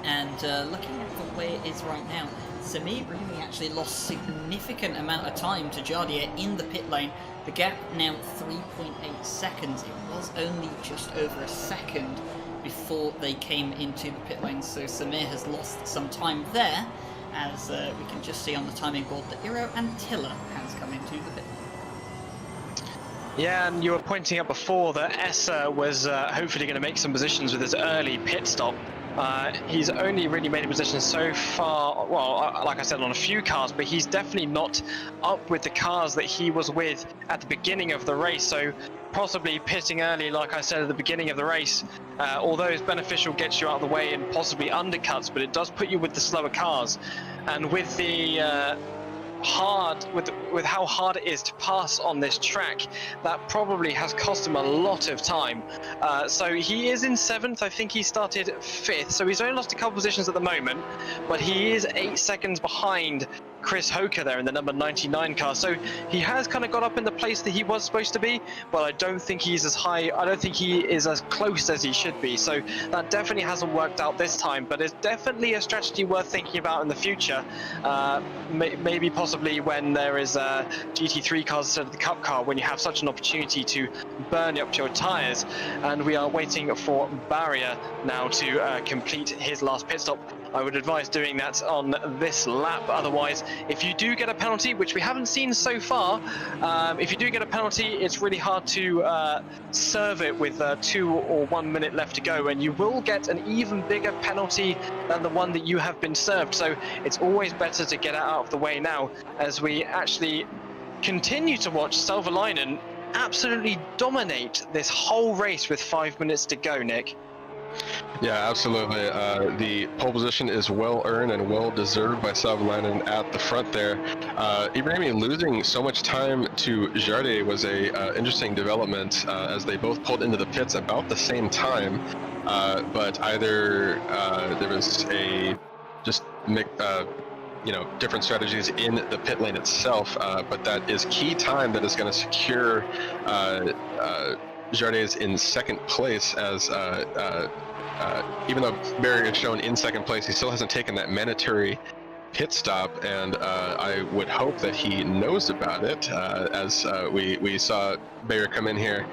And looking at the way it is right now, Samir Ibrahimi actually lost significant amount of time to Jardier in the pit lane. The gap now 3.8 seconds. It was only just over a second before they came into the pit lane, so Samir has lost some time there, as we can just see on the timing board that Iro Antilla has come into the pit lane. Yeah, and you were pointing out before that Esser was hopefully going to make some positions with his early pit stop. He's only really made a position so far, well, like I said, on a few cars, but he's definitely not up with the cars that he was with at the beginning of the race. So possibly pitting early, like I said at the beginning of the race, although it's beneficial, gets you out of the way and possibly undercuts, but it does put you with the slower cars. And with the with how hard it is to pass on this track, that probably has cost him a lot of time. So he is in 7th. I think he started 5th, so he's only lost a couple positions at the moment, but he is 8 seconds behind Chris Hoker there in the number 99 car. So he has kind of got up in the place that he was supposed to be, but I don't think he's as high, I don't think he is as close as he should be. So that definitely hasn't worked out this time, but it's definitely a strategy worth thinking about in the future. Maybe possibly when there is GT3 cars instead of the Cup car, when you have such an opportunity to burn up your tyres. And we are waiting for Barrier now to complete his last pit stop. I would advise doing that on this lap. Otherwise, if you do get a penalty, which we haven't seen so far, if you do get a penalty, it's really hard to serve it with 2 or 1 minute left to go, and you will get an even bigger penalty than the one that you have been served. So it's always better to get out of the way now, as we actually continue to watch Savalainen absolutely dominate this whole race with 5 minutes to go, Nick. Yeah, absolutely. The pole position is well earned and well deserved by Savalainen at the front there. Ibrahimi losing so much time to Jardier was a interesting development, as they both pulled into the pits about the same time. But either there was a just different strategies in the pit lane itself, but that is key time that is going to secure Jardier is in second place, as even though Barrier is shown in second place, he still hasn't taken that mandatory pit stop, and I would hope that he knows about it, as we saw Barrier come in here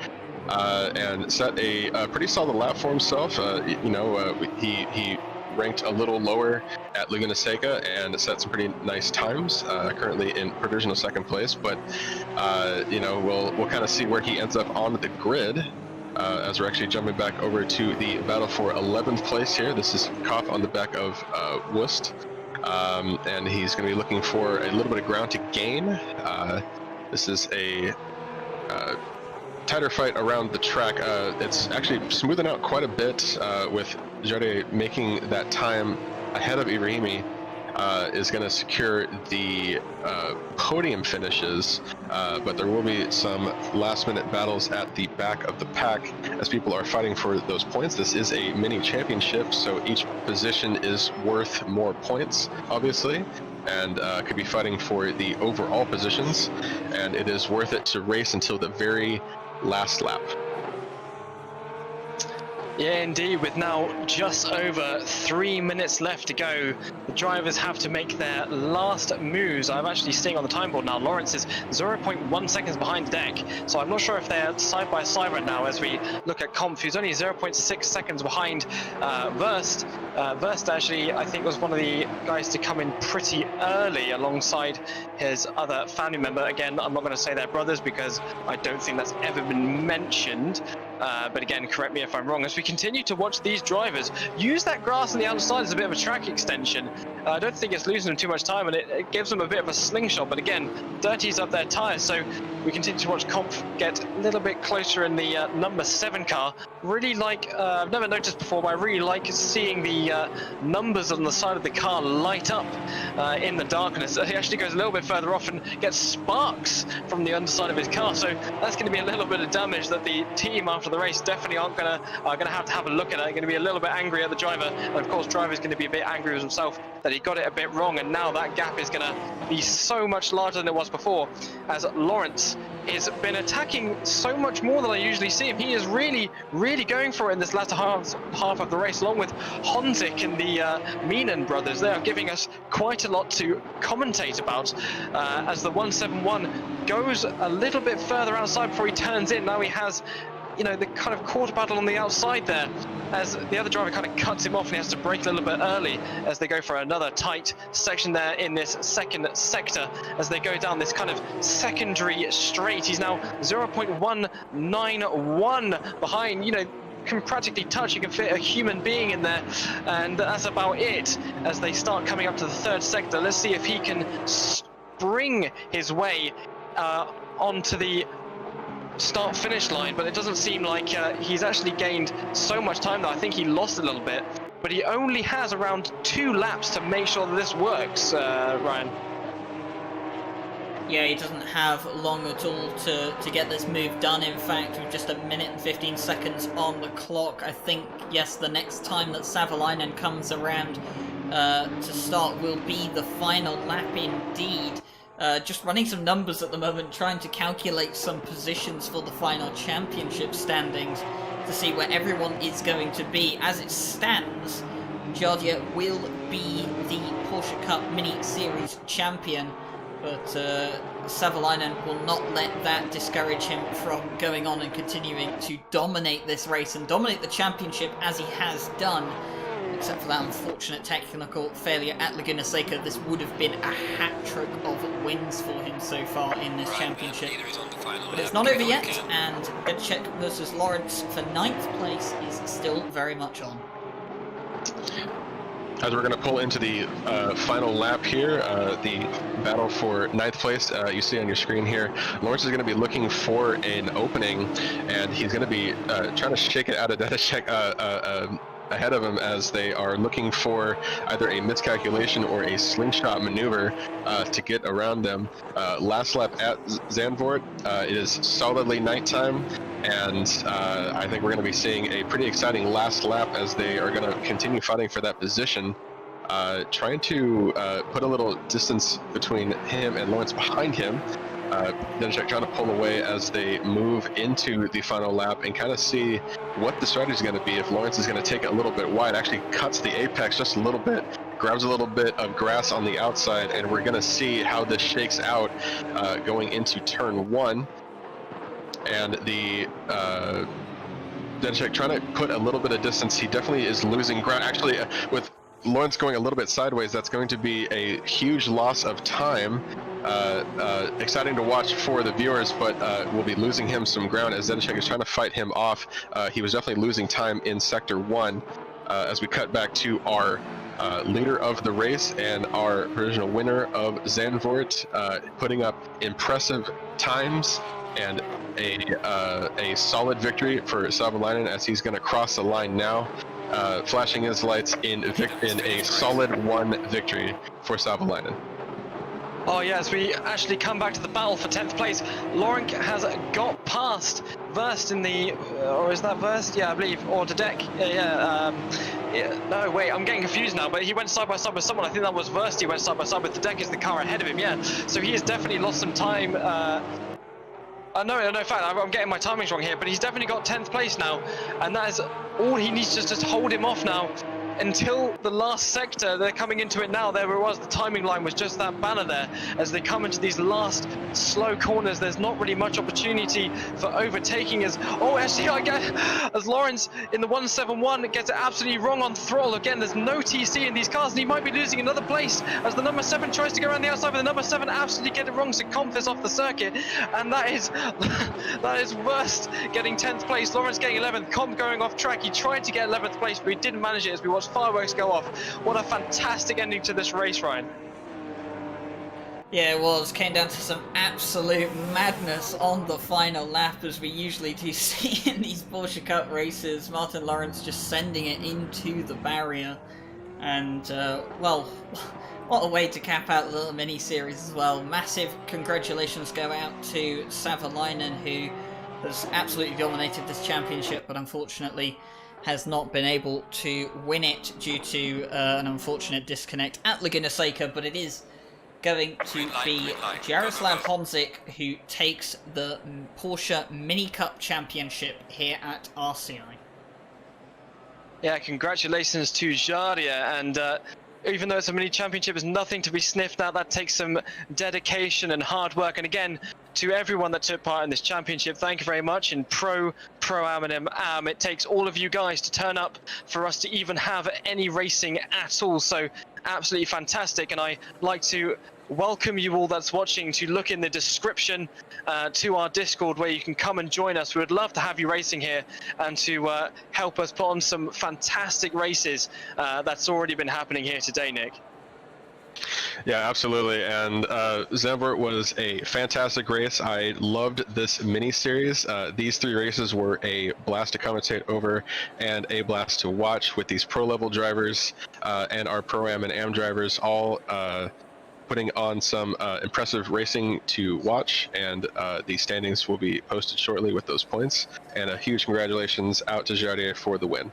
and set a pretty solid lap for himself. He ranked a little lower at Laguna Seca and set some pretty nice times. Currently in provisional second place, but you know, we'll kind of see where he ends up on the grid. As we're actually jumping back over to the battle for 11th place here. This is Kopp on the back of Wust, and he's going to be looking for a little bit of ground to gain. This is a tighter fight around the track. It's actually smoothing out quite a bit with Jardy making that time ahead of Ibrahimi. Is going to secure the podium finishes, but there will be some last-minute battles at the back of the pack as people are fighting for those points. This is a mini championship, so each position is worth more points, obviously, and could be fighting for the overall positions, and it is worth it to race until the very last lap. Yeah, indeed, with now just over 3 minutes left to go, the drivers have to make their last moves. I'm actually seeing on the time board now, Lawrence is 0.1 seconds behind Deck, so I'm not sure if they're side by side right now as we look at Comp, who's only 0.6 seconds behind Wurst. Wurst actually, I think, was one of the guys to come in pretty early alongside his other family member. Again, I'm not going to say they're brothers because I don't think that's ever been mentioned. But again, correct me if I'm wrong, as we continue to watch these drivers use that grass on the outside as a bit of a track extension. I don't think it's losing them too much time, and it gives them a bit of a slingshot, but again, dirties up their tyres, so we continue to watch Comp get a little bit closer in the number 7 car. Really like, I've never noticed before, but I really like seeing the numbers on the side of the car light up in the darkness. He actually goes a little bit further off and gets sparks from the underside of his car, so that's going to be a little bit of damage that the team after the race definitely aren't going to have a look at it. They're going to be a little bit angry at the driver, and of course driver's going to be a bit angry with himself that he got it a bit wrong, and now that gap is going to be so much larger than it was before, as Lawrence has been attacking so much more than I usually see him. He is really going for it in this latter half of the race, along with Honzik and the Meenan brothers. They are giving us quite a lot to commentate about, as the 171 goes a little bit further outside before he turns in. Now he has, you know, the kind of quarter battle on the outside there, as the other driver kind of cuts him off and he has to brake a little bit early as they go for another tight section there in this second sector as they go down this kind of secondary straight. He's now 0.191 behind, you know, can practically touch, you can fit a human being in there, and that's about it as they start coming up to the third sector. Let's see if he can spring his way onto the start finish line, but it doesn't seem like he's actually gained so much time now. I think he lost a little bit, but he only has around 2 laps to make sure that this works, Ryan. Yeah, he doesn't have long at all to get this move done. In fact, with just 1 minute and 15 seconds on the clock, I think, yes, the next time that Savalainen comes around to start will be the final lap indeed. Just running some numbers at the moment, trying to calculate some positions for the final championship standings to see where everyone is going to be. As it stands, Jardia will be the Porsche Cup Mini Series champion, but Savalainen will not let that discourage him from going on and continuing to dominate this race and dominate the championship as he has done. Except for that unfortunate technical failure at Laguna Seca, this would have been a hat-trick of wins for him so far in this championship. But it's not over yet, and Bedchek versus Lawrence for 9th place is still very much on. As we're going to pull into the final lap here, the battle for 9th place, you see on your screen here, Lawrence is going to be looking for an opening, and he's going to be trying to shake it out of Dedicek ahead of him as they are looking for either a miscalculation or a slingshot maneuver to get around them. Last lap at Zandvoort, it is solidly nighttime, and I think we're going to be seeing a pretty exciting last lap as they are going to continue fighting for that position, trying to put a little distance between him and Lawrence behind him. Dedicek trying to pull away as they move into the final lap and kind of see what the strategy is going to be. If Lawrence is going to take it a little bit wide, actually cuts the apex just a little bit, grabs a little bit of grass on the outside, and we're going to see how this shakes out going into turn 1. And the Dedicek trying to put a little bit of distance. He definitely is losing ground. Actually, with Lawrence going a little bit sideways, that's going to be a huge loss of time. Exciting to watch for the viewers, but we'll be losing him some ground as Zedechek is trying to fight him off. He was definitely losing time in Sector 1 as we cut back to our leader of the race and our original winner of Zandvoort, putting up impressive times and a solid victory for Savalainen as he's going to cross the line now, flashing his lights in a solid 1 victory for Savalainen. Oh yes, we actually come back to the battle for 10th place. Laurent has got past Verst in the, or is that Verst? Yeah, I believe, or Dedek. No, wait, I'm getting confused now, but he went side by side with someone. I think that was Verst. He went side by side with Dedek is the car ahead of him, yeah. So he has definitely lost some time. No, in fact, I'm getting my timings wrong here, but he's definitely got 10th place now, and that is all he needs to just hold him off now until the last sector. They're coming into it now. There it was, the timing line was just that banner there. As they come into these last slow corners, there's not really much opportunity for overtaking as, as Lawrence in the 171 gets it absolutely wrong on throttle. Again, there's no TC in these cars, and he might be losing another place as the number 7 tries to go around the outside, but the number 7 absolutely get it wrong, so Comp is off the circuit, and that is worst, getting 10th place. Lawrence getting 11th, Comp going off track. He tried to get 11th place, but he didn't manage it as we watched fireworks go off. What a fantastic ending to this race, Ryan. Yeah, it was. Came down to some absolute madness on the final lap, as we usually do see in these Porsche Cup races. Martin Lawrence just sending it into the barrier. And, well, what a way to cap out the little mini-series as well. Massive congratulations go out to Savalainen, who has absolutely dominated this championship, but unfortunately has not been able to win it due to an unfortunate disconnect at Laguna Seca, but it is going to be Jaroslav Honzik who takes the Porsche Mini Cup Championship here at RCI. Yeah, congratulations to Jardia, and even though it's a mini championship, it's nothing to be sniffed at. That takes some dedication and hard work. And again, to everyone that took part in this championship, thank you very much. In Pro-Am and Am, it takes all of you guys to turn up for us to even have any racing at all. So absolutely fantastic. And I like to welcome you all that's watching to look in the description to our Discord, where you can come and join us. We would love to have you racing here and to help us put on some fantastic races that's already been happening here today, Nick. Yeah, absolutely. And Zandvoort was a fantastic race. I loved this mini series. These 3 races were a blast to commentate over and a blast to watch, with these pro level drivers and our Pro-Am and Am drivers all putting on some impressive racing to watch, and the standings will be posted shortly with those points. And a huge congratulations out to Jardier for the win.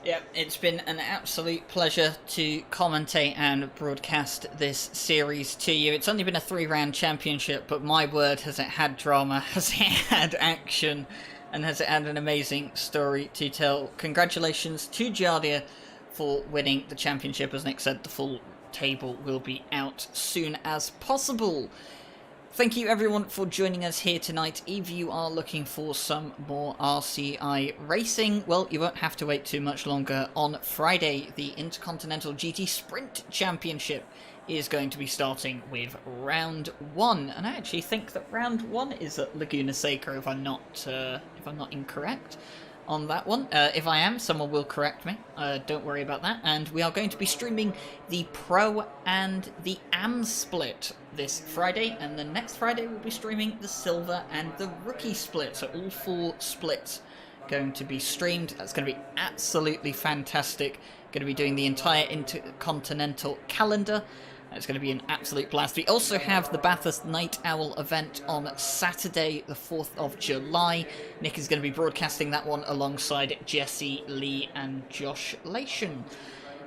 Yep, it's been an absolute pleasure to commentate and broadcast this series to you. It's only been a 3-round championship, but my word, has it had drama, has it had action, and has it had an amazing story to tell. Congratulations to Jardia for winning the championship. As Nick said, the full table will be out soon as possible. Thank you everyone for joining us here tonight. If you are looking for some more RCI racing, well, you won't have to wait too much longer. On Friday, the Intercontinental GT Sprint Championship is going to be starting with round 1, and I actually think that round 1 is at Laguna Seca, if I'm not incorrect on that one. If I am, someone will correct me. Don't worry about that. And we are going to be streaming the Pro and the Am split this Friday, and the next Friday we'll be streaming the Silver and the Rookie split. So all 4 splits going to be streamed. That's going to be absolutely fantastic. Going to be doing the entire Intercontinental calendar. It's going to be an absolute blast. We also have the Bathurst Night Owl event on Saturday, the 4th of July. Nick is going to be broadcasting that one alongside Jesse Lee and Josh Lation.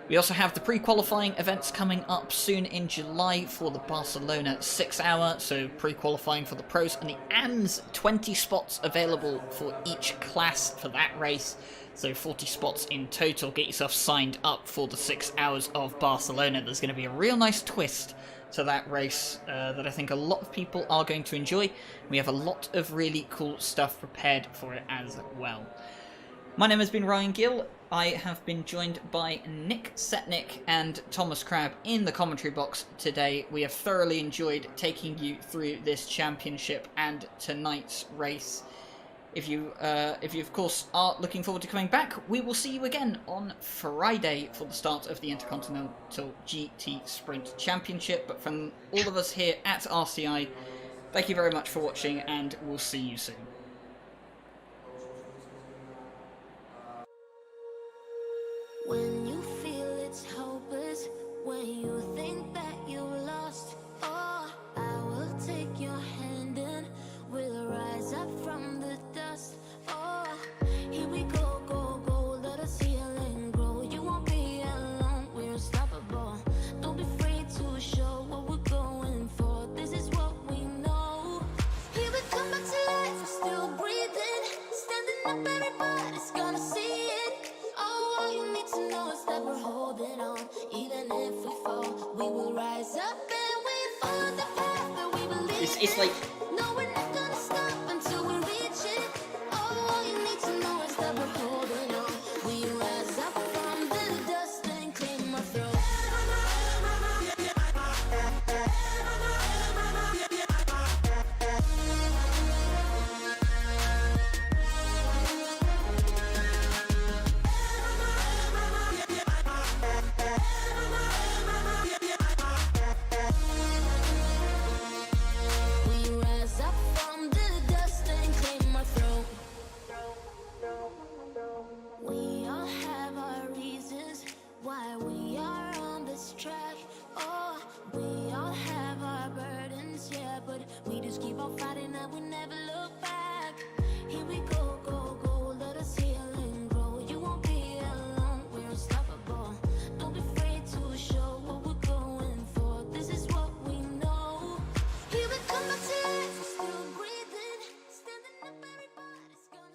We also have the pre-qualifying events coming up soon in July for the Barcelona 6 hour, so pre-qualifying for the pros, and the AMS 20 spots available for each class for that race. So 40 spots in total. Get yourself signed up for the 6 hours of Barcelona. There's going to be a real nice twist to that race that I think a lot of people are going to enjoy. We have a lot of really cool stuff prepared for it as well. My name has been Ryan Gill. I have been joined by Nick Setnick and Thomas Crabb in the commentary box today. We have thoroughly enjoyed taking you through this championship and tonight's race. If you of course are looking forward to coming back, we will see you again on Friday for the start of the Intercontinental GT Sprint Championship. But from all of us here at RCI, thank you very much for watching, and we'll see you soon. When you feel it's hopeless, when you think that you've lost, oh, I will take your hand and we'll rise up from the dust. Oh, here we go, go, go, let us heal and grow. You won't be alone, we're unstoppable. Don't be afraid to show what we're going for. This is what we know. Here we come back to life, we're still breathing. Standing up, everybody's gonna see it. Oh, all you need to know is that we're holding on. Even if we fall, we will rise up and we follow the path that we believe It's like... No, we're not gonna stop until we reach it. Oh, all you need to know is that we're holding on. We rise up from the dust and claim our throne. We rise up from the dust and claim our throne. We all have our reasons why we are on this track. Oh, we all have our burdens, yeah, but we just keep on fighting and we never look back.